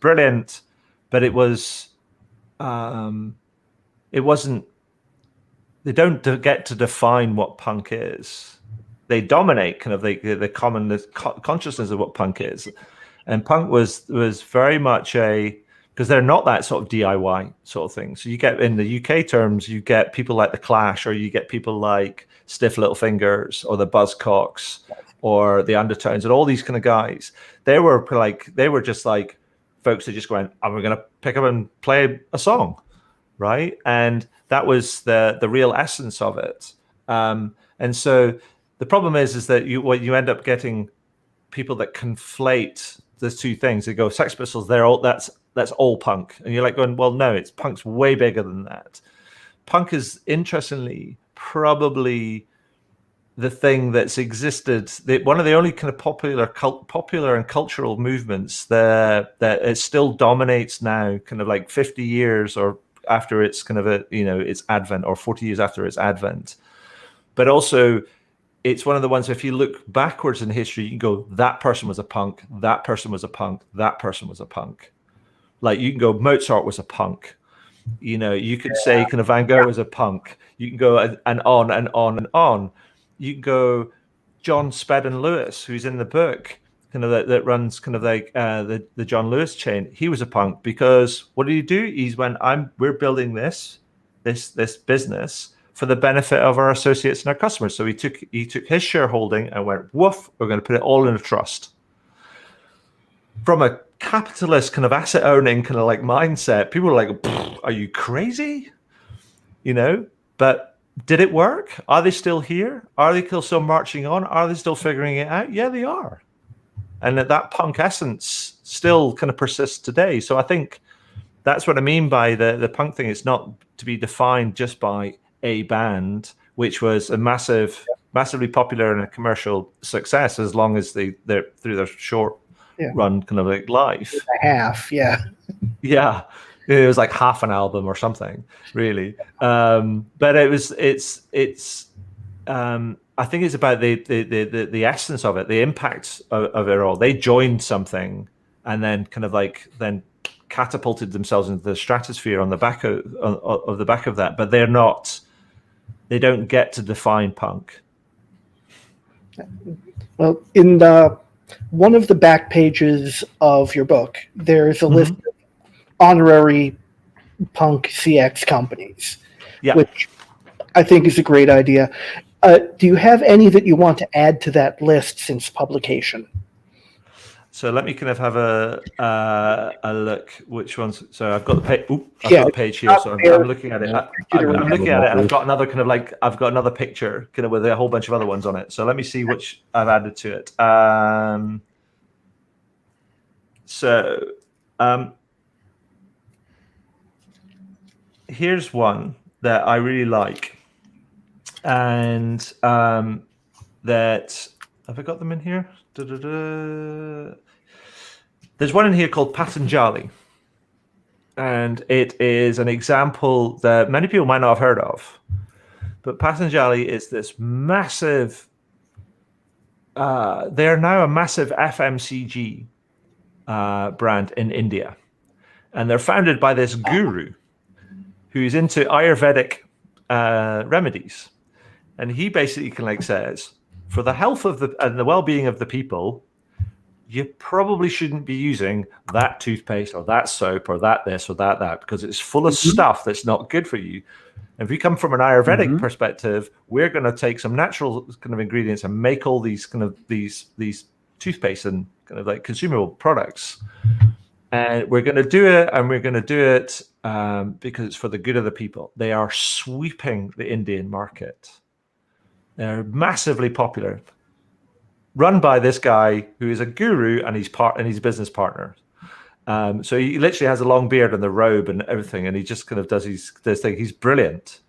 brilliant, but it wasn't, they don't get to define what punk is. They dominate kind of the common consciousness of what punk is. And punk was very much because they're not that sort of DIY sort of thing. So you get, in the UK terms, you get people like the Clash, or you get people like Stiff Little Fingers, or the Buzzcocks, or the Undertones, and all these kind of guys. They were just like folks that just went, we're going to pick up and play a song, right? And that was the real essence of it. And so the problem is that you end up getting people that conflate the two things. They go, Sex Pistols, that's all punk, and you're like going, well, no, punk's way bigger than that. Punk is, interestingly, probably the thing that's existed, one of the only kind of popular and cultural movements that it still dominates now, kind of like 50 years or after its kind of its advent, or 40 years after its advent. But also, it's one of the ones, if you look backwards in history, you can go, that person was a punk, that person was a punk, that person was a punk. Like, you can go, Mozart was a punk. You could say kind of Van Gogh was a punk. You can go and on and on and on. You can go John Spedden Lewis, who's in the book, kind of that runs kind of like the John Lewis chain. He was a punk because what did he do? He's went, we're building this business for the benefit of our associates and our customers. So he took his shareholding and went, woof, we're going to put it all in a trust. From a capitalist kind of asset owning kind of like mindset, people are like, are you crazy? But did it work? Are they still here? Are they still marching on? Are they still figuring it out? Yeah, they are. And that punk essence still kind of persists today. So I think that's what I mean by the punk thing. It's not to be defined just by a band, which was a massively popular and a commercial success, as long as they're through their short run kind of like life. Half, yeah. Yeah. It was like half an album or something, really. But it's I think it's about the essence of it, the impact of it all. They joined something and then kind of like then catapulted themselves into the stratosphere on the back of the back of that. But they don't get to define punk. Well, in one of the back pages of your book, there's a list of honorary punk CX companies, which I think is a great idea. Do you have any that you want to add to that list since publication? So let me kind of have a look. Which ones? So I've got the page. I've got the page here. So I'm looking at it. I'm looking at it, and I've got another kind of like I've got another picture kind of with a whole bunch of other ones on it. So let me see which I've added to it. Here's one that I really like, and that have I got them in here? There's one in here called Patanjali, and it is an example that many people might not have heard of. But Patanjali is this massive. They are now a massive FMCG brand in India, and they're founded by this guru who's into Ayurvedic remedies, and he basically says, for the health of and the well-being of the people, you probably shouldn't be using that toothpaste or that soap or that this or that because it's full of stuff that's not good for you. And if you come from an Ayurvedic perspective, we're going to take some natural kind of ingredients and make all these kind of these toothpaste and kind of like consumable products. And we're going to do it, and we're going to do it because it's for the good of the people. They are sweeping the Indian market. They're massively popular, run by this guy who is a guru and he's business partner. So he literally has a long beard and the robe and everything, and he just kind of does this thing. He's brilliant.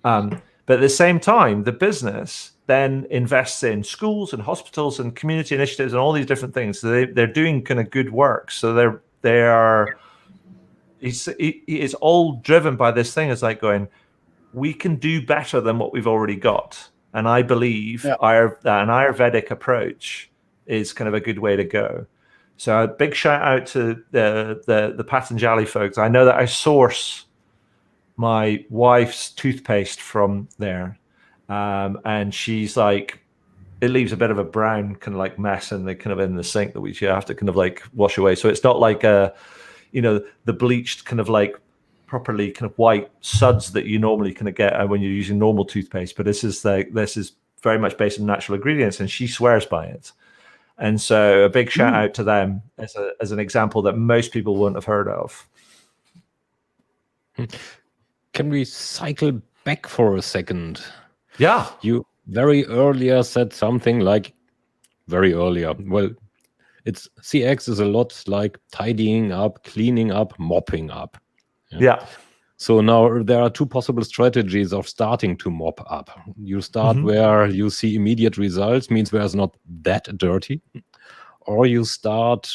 But at the same time, the business then invests in schools and hospitals and community initiatives and all these different things. So they're doing kind of good work. So it's all driven by this thing. It's like going, we can do better than what we've already got. And I believe an Ayurvedic approach is kind of a good way to go. So a big shout out to the Patanjali folks. I know that I source my wife's toothpaste from there. And she's like, it leaves a bit of a brown kind of like mess in the sink that we have to kind of like wash away. So it's not like the bleached kind of like properly kind of white suds that you normally kind of get when you're using normal toothpaste. But this is very much based on natural ingredients, and she swears by it. And so a big shout out to them as an example that most people wouldn't have heard of. Can we cycle back for a second? Yeah. You very earlier said something like, very earlier. Well, CX is a lot like tidying up, cleaning up, mopping up. Yeah. So now there are two possible strategies of starting to mop up. You start where you see immediate results, means where it's not that dirty. Or you start,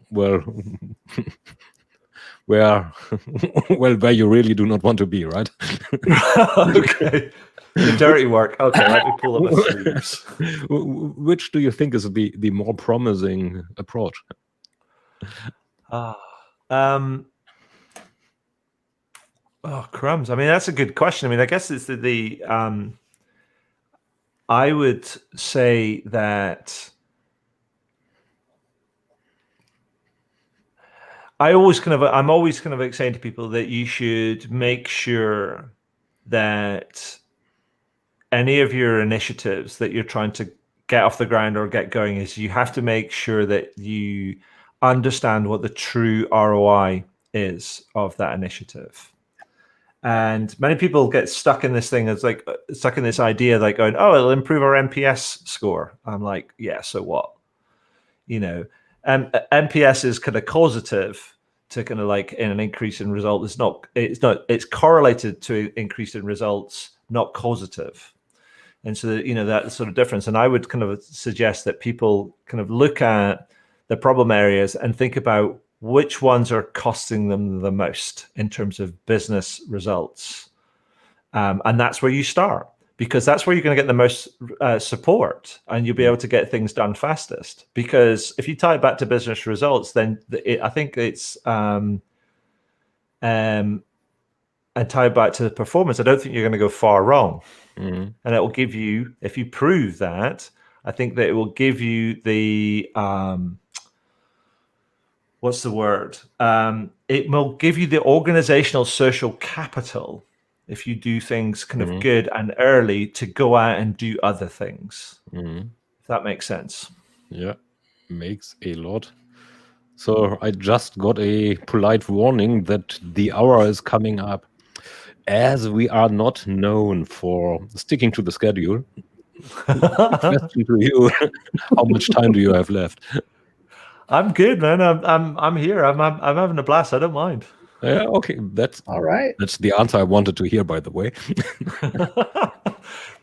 well, where you really do not want to be, right? Okay. The dirty work. Okay, let me pull up my sleeves. Which do you think is the more promising approach? Oh, crumbs. I mean, that's a good question. I mean, I guess it's I would say that I'm always kind of like saying to people that you should make sure that any of your initiatives that you're trying to get off the ground or get going is you have to make sure that you understand what the true ROI is of that initiative. And many people get stuck in this thing as like stuck in this idea, like going, "Oh, it'll improve our NPS score." I'm like, "Yeah, so what?" NPS is kind of causative to kind of like in an increase in result. It's correlated to increase in results, not causative. And so that sort of difference. And I would kind of suggest that people kind of look at the problem areas and think about which ones are costing them the most in terms of business results. And that's where you start, because that's where you're going to get the most support, and you'll be able to get things done fastest. Because if you tie it back to business results, then I think it's and tie it back to the performance, I don't think you're going to go far wrong. And it will give you, if you prove that, I think that it will give you the what's the word? It will give you the organizational social capital if you do things kind of good and early to go out and do other things. If that makes sense. Yeah, makes a lot. So I just got a polite warning that the hour is coming up. As we are not known for sticking to the schedule, question to you: how much time do you have left? I'm good, man. I'm here. I'm having a blast. I don't mind. Yeah, okay. That's all right. That's the answer I wanted to hear, by the way.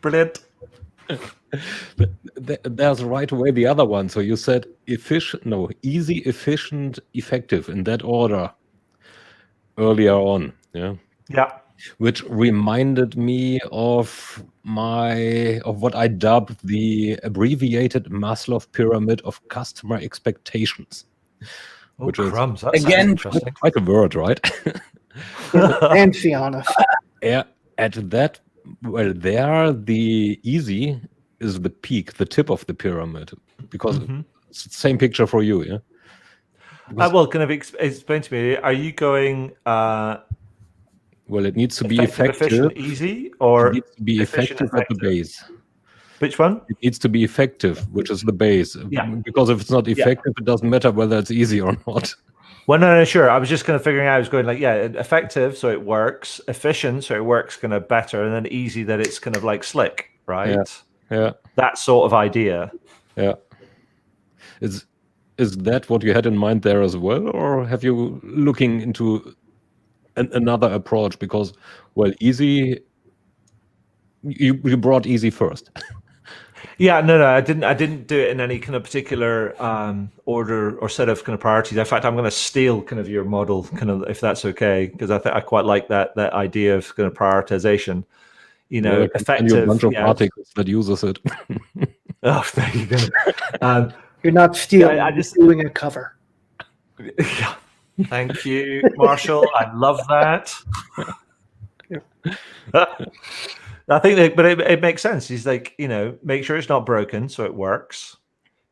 Brilliant. There's right away the other one. So you said easy, efficient, effective, in that order earlier on. Yeah. Yeah. Which reminded me of what I dubbed the abbreviated Maslow pyramid of customer expectations. Oh, which crumbs. Is, again, quite a word, right? Fancy on us. Yeah, the easy is the peak, the tip of the pyramid, because it's the same picture for you, yeah? Well, kind of explain to me, are you going... well, it needs to be effective, efficient, easy, or it needs to be effective at the base. Which one? It needs to be effective, which is the base. Yeah. Because if it's not effective, it doesn't matter whether it's easy or not. Well, no, sure. I was just kind of figuring out. I was going like, yeah, effective, so it works. Efficient, so it works kind of better, and then easy, that it's kind of like slick, right? Yeah. That sort of idea. Yeah. Is that what you had in mind there as well, or have you looking into another approach? Because, well, easy. You brought easy first. Yeah, no, I didn't do it in any kind of particular order or set of kind of priorities. In fact, I'm going to steal kind of your model, kind of, if that's okay, because I quite like that idea of kind of prioritization. Effective. A bunch of articles that uses it. Oh, there you go. You're not stealing. I just doing a cover. Yeah. Thank you, Marshall. I love that. I think, but it makes sense. He's like, make sure it's not broken, so it works.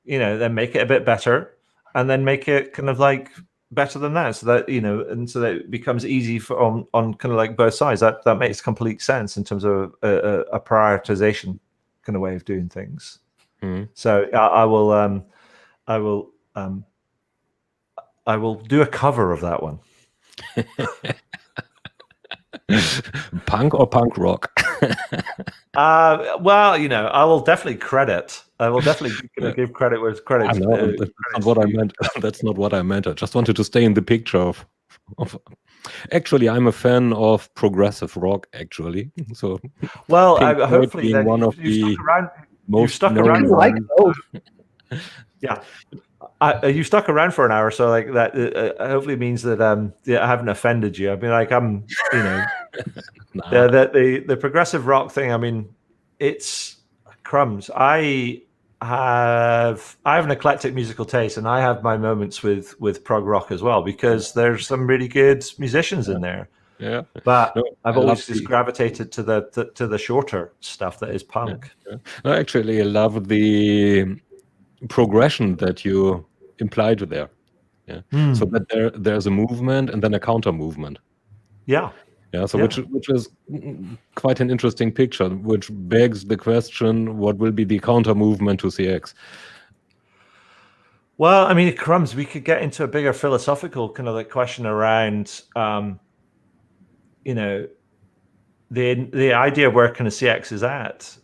Then make it a bit better, and then make it kind of like better than that, so that and so that it becomes easy for on kind of like both sides. That makes complete sense in terms of a prioritization kind of way of doing things. So I will do a cover of that one. Punk or punk rock? Well, I will definitely credit. I will definitely give credit where credit. That's not what I meant. That's not what I meant. I just wanted to stay in the picture of. Actually, I'm a fan of progressive rock. Actually, so well, hopefully being one of the most stuck around. Like those. Yeah. You stuck around for an hour, so like that hopefully means that I haven't offended you. I mean, like I'm, the progressive rock thing. I mean, it's crumbs. I have an eclectic musical taste, and I have my moments with prog rock as well, because there's some really good musicians in there. Yeah, but I've always just gravitated to the shorter stuff that is punk. Yeah. No, actually, I love the progression that you implied there. Yeah. So that there's a movement and then a counter movement. Yeah. Yeah. So which is quite an interesting picture, which begs the question: what will be the counter movement to CX? Well, I mean, crumbs. We could get into a bigger philosophical kind of like question around, the idea of where kind of CX is at.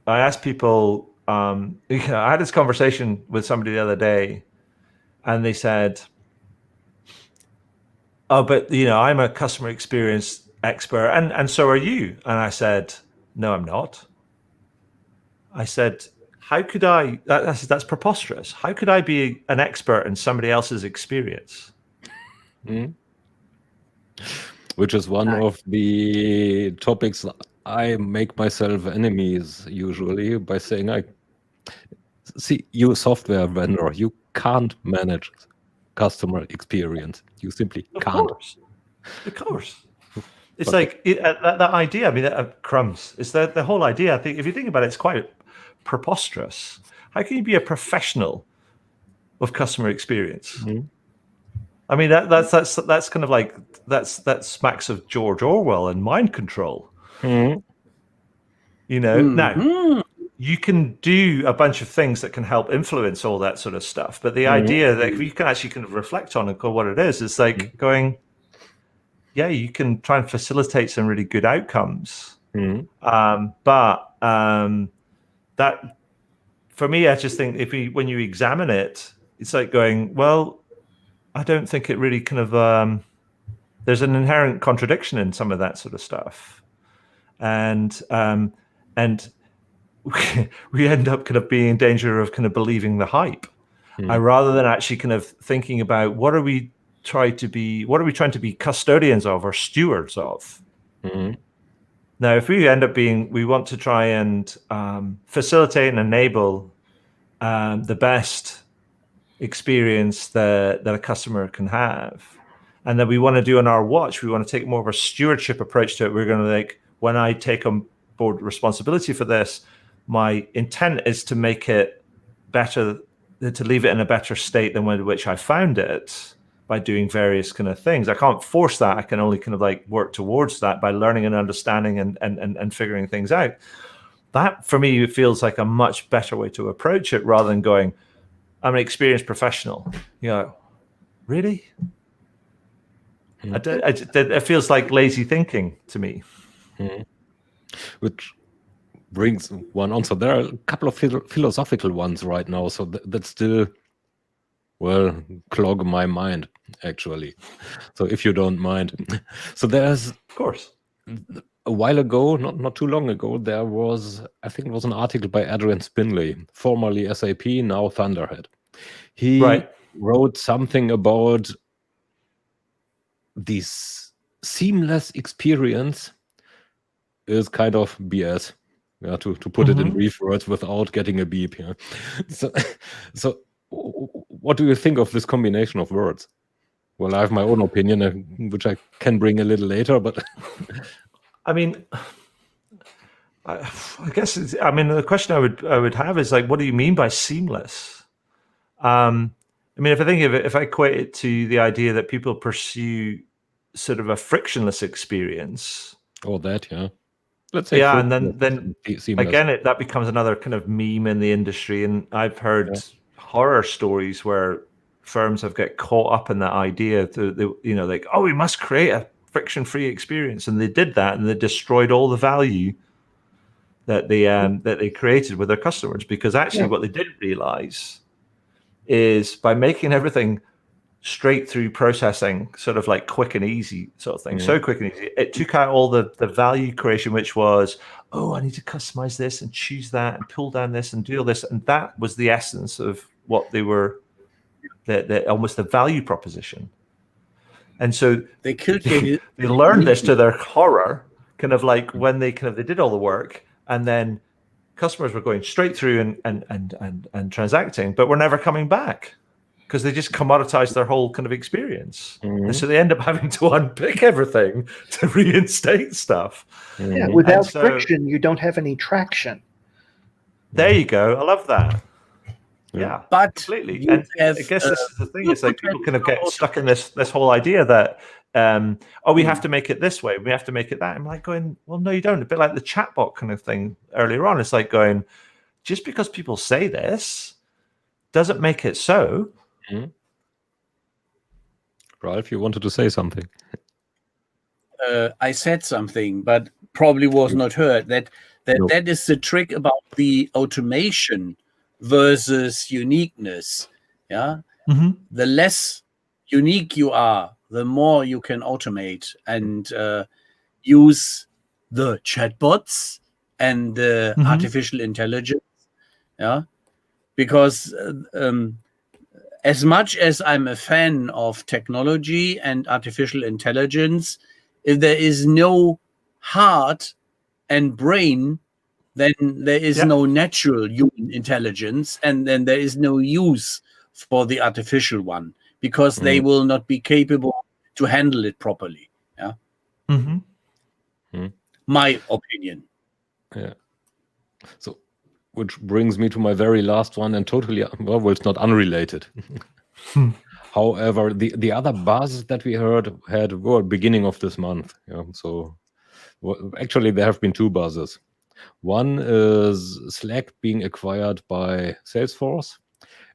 I asked people. I had this conversation with somebody the other day, and they said, "Oh, but I'm a customer experience expert, and so are you." And I said, "No, I'm not." I said, "How could I? That's preposterous. How could I be an expert in somebody else's experience?" Which is one of the topics I make myself enemies usually by saying, see, you're a software vendor. You can't manage customer experience. You simply can't. Of course. It's like that idea. I mean, crumbs. It's the whole idea. I think if you think about it, it's quite preposterous. How can you be a professional of customer experience? I mean, that's kind of like that smacks of George Orwell and mind control. Now you can do a bunch of things that can help influence all that sort of stuff, but the idea that if you can actually kind of reflect on and go what it is like going, yeah, you can try and facilitate some really good outcomes. But that, for me, I just think when you examine it, it's like going, well, I don't think it really kind of there's an inherent contradiction in some of that sort of stuff, and we end up kind of being in danger of kind of believing the hype, rather than actually kind of thinking about what are we trying to be custodians of or stewards of. Now, if we end up we want to try and facilitate and enable the best experience that a customer can have, and that we want to do on our watch, we want to take more of a stewardship approach to it. We're going to when I take on board responsibility for this, my intent is to make it better, to leave it in a better state than which I found it by doing various kind of things. I can't force that. I can only kind of work towards that by learning and understanding and figuring things out. that for me feels like a much better way to approach it rather than going, I'm an experienced professional. Really? It feels like lazy thinking to me. Which brings one on. So there are a couple of philosophical ones right now. So that still, clog my mind, actually. So if you don't mind. So there's, of course, a while ago, not too long ago, there was, I think it was an article by Adrian Swinscoe, formerly SAP, now Thunderhead. He wrote something about this seamless experience is kind of BS. Yeah, to put it in brief words without getting a beep here. So what do you think of this combination of words? Well, I have my own opinion, which I can bring a little later, but I mean, I guess the question I would have is like, what do you mean by seamless? If I equate it to the idea that people pursue sort of a frictionless experience. Let's say and then again, that becomes another kind of meme in the industry. And I've heard horror stories where firms have got caught up in that idea like, oh, we must create a friction-free experience, and they did that, and they destroyed all the value that they created with their customers, because actually what they didn't realize is by making everything straight through processing, sort of like quick and easy sort of thing, so quick and easy, it took out all the value creation, which was, oh, I need to customize this and choose that and pull down this and do all this, and that was the essence of what they were, almost the value proposition. And so they learned this to their horror, kind of like when they did all the work, and then customers were going straight through and transacting, but were never coming back because they just commoditized their whole kind of experience. And so they end up having to unpick everything to reinstate stuff. Yeah, without friction, you don't have any traction. There you go. I love that. Yeah, but completely. And I guess this is the thing: is like people kind of get stuck in this whole idea that we have to make it this way, we have to make it that. I'm like going, well, no, you don't. A bit like the chatbot kind of thing earlier on. It's like going, just because people say this doesn't make it so. Ralph, you wanted to say something. I said something, but probably was not heard. That is the trick about the automation versus uniqueness. The less unique you are, the more you can automate and use the chatbots and the artificial intelligence. Because as much as I'm a fan of technology and artificial intelligence, if there is no heart and brain, then there is no natural human intelligence, and then there is no use for the artificial one, because they will not be capable to handle it properly. My opinion. Yeah. So, which brings me to my very last one, and totally, well, it's not unrelated. However, the other buzz that we had were beginning of this month. So, actually, there have been two buzzes. One is Slack being acquired by Salesforce,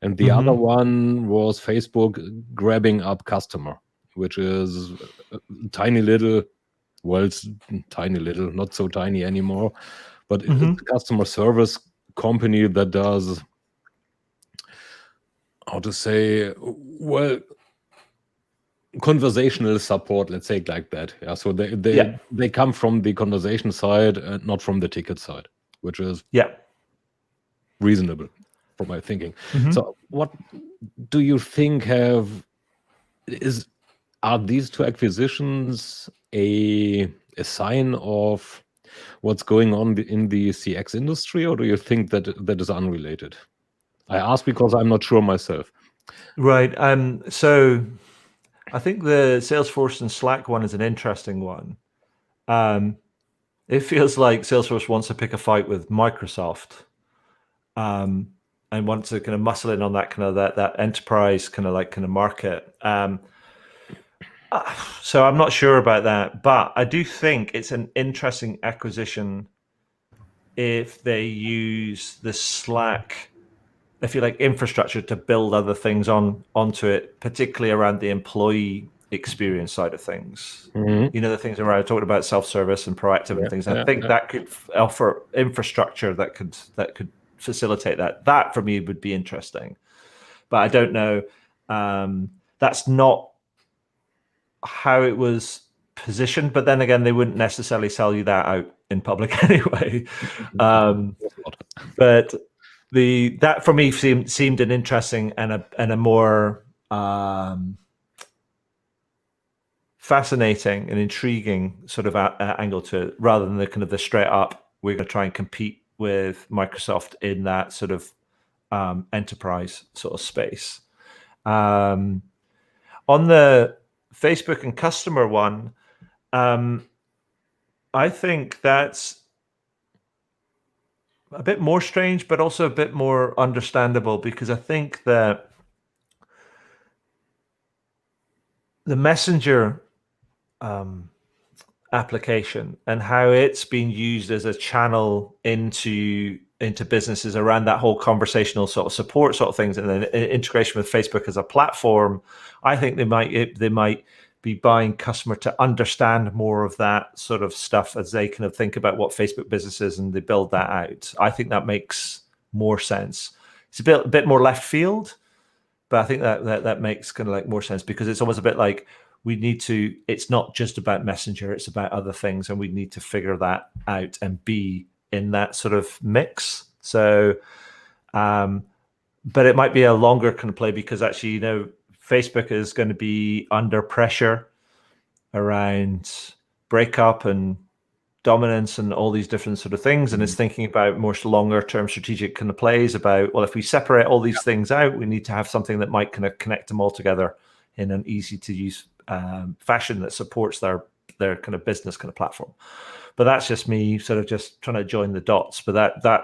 and the other one was Facebook grabbing up Customer, which is a tiny little, it's tiny little, not so tiny anymore, but it's a customer service company that does, how to say, conversational support, let's say it like that. So they come from the conversation side and not from the ticket side, which is reasonable for my thinking. So what do you think are these two acquisitions a sign of what's going on in the CX industry, or do you think that is unrelated? I ask because I'm not sure myself. Right. So I think the Salesforce and Slack one is an interesting one. It feels like Salesforce wants to pick a fight with Microsoft, and wants to kind of muscle in on that kind of that enterprise kind of market. So I'm not sure about that, but I do think it's an interesting acquisition if they use the Slack, if you like, infrastructure to build other things onto it, particularly around the employee experience side of things. Mm-hmm. You know, the things around talking about self-service and proactive and things. I think that could offer infrastructure that could facilitate that. That for me would be interesting, but I don't know. That's not how it was positioned. But then again, they wouldn't necessarily sell you that out in public anyway. But that for me seemed an interesting and a more fascinating and intriguing sort of angle to it, rather than the kind of the straight up, we're going to try and compete with Microsoft in that sort of enterprise sort of space. On the Facebook and customer one, I think that's a bit more strange, but also a bit more understandable, because I think that the Messenger application and how it's been used as a channel into businesses around that whole conversational sort of support sort of things, and then integration with Facebook as a platform, I think they might be buying customer to understand more of that sort of stuff as they kind of think about what Facebook business is and they build that out. I think that makes more sense. It's a bit more left field, but I think that makes kind of like more sense, because it's almost a bit like it's not just about Messenger, it's about other things, and we need to figure that out and be in that sort of mix. So, but it might be a longer kind of play, because actually, you know, Facebook is going to be under pressure around breakup and dominance and all these different sort of things. And it's thinking about more longer term strategic kind of plays about, well, if we separate all these things out, we need to have something that might kind of connect them all together in an easy to use fashion that supports their kind of business kind of platform. But that's just me sort of just trying to join the dots. But I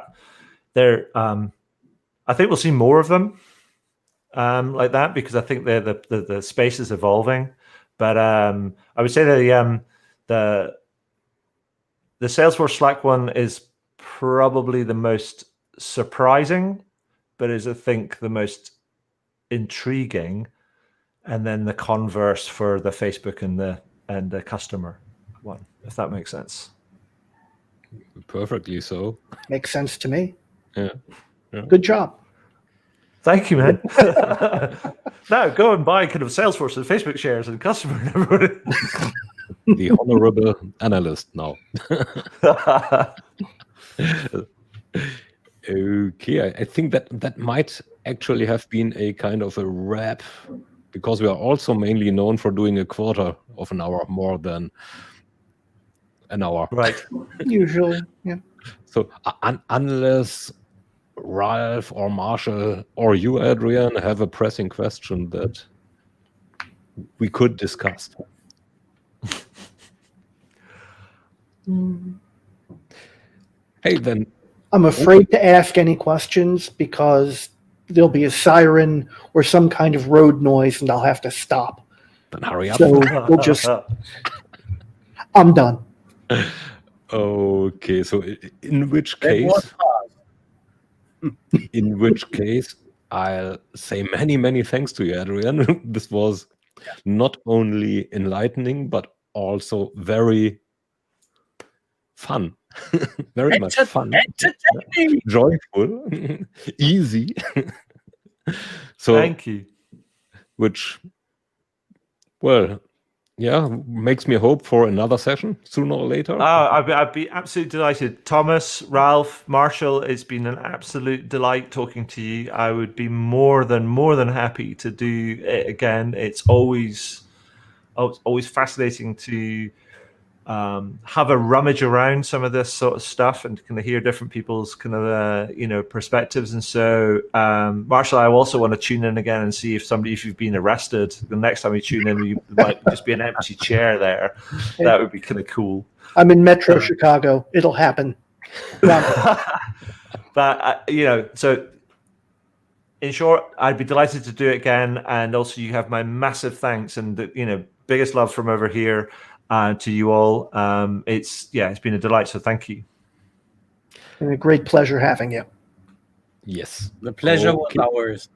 think we'll see more of them like that, because I think the space is evolving. But I would say that the Salesforce Slack one is probably the most surprising, but is I think the most intriguing, and then the converse for the Facebook and the customer one, if that makes sense. Perfectly so. Makes sense to me. Yeah. Good job. Thank you, man. Now go and buy kind of Salesforce and Facebook shares and customer and everybody. The honorable analyst now. Okay, I think that might actually have been a kind of a wrap, because we are also mainly known for doing a quarter of an hour more than an hour. Right. Usually, yeah. So unless Ralph or Marshall or you, Adrian, have a pressing question that we could discuss. Hey, then. I'm afraid to ask any questions because there'll be a siren or some kind of road noise and I'll have to stop. Then hurry up. So we'll just... I'm done. Okay, so in which case... In which case, I'll say many, many thanks to you, Adrian. This was not only enlightening, but also very fun. Very much fun. Entertaining. Joyful. Easy. So, thank you. Which, well, yeah, makes me hope for another session sooner or later. I'd be absolutely delighted. Thomas, Ralph, Marshall, it's been an absolute delight talking to you. I would be more than happy to do it again. It's always fascinating to have a rummage around some of this sort of stuff and kind of hear different people's kind of perspectives. And so, Marshall, I also want to tune in again and see if you've been arrested. The next time you tune in, you might just be an empty chair there. That would be kind of cool. I'm in Metro Chicago. It'll happen. But so in short, I'd be delighted to do it again. And also, you have my massive thanks and biggest love from over here. To you all, it's been a delight. So thank you. been a great pleasure having you. Yes. The pleasure was Okay. ours.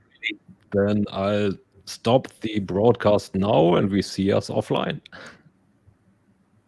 Then I'll stop the broadcast now and we see us offline.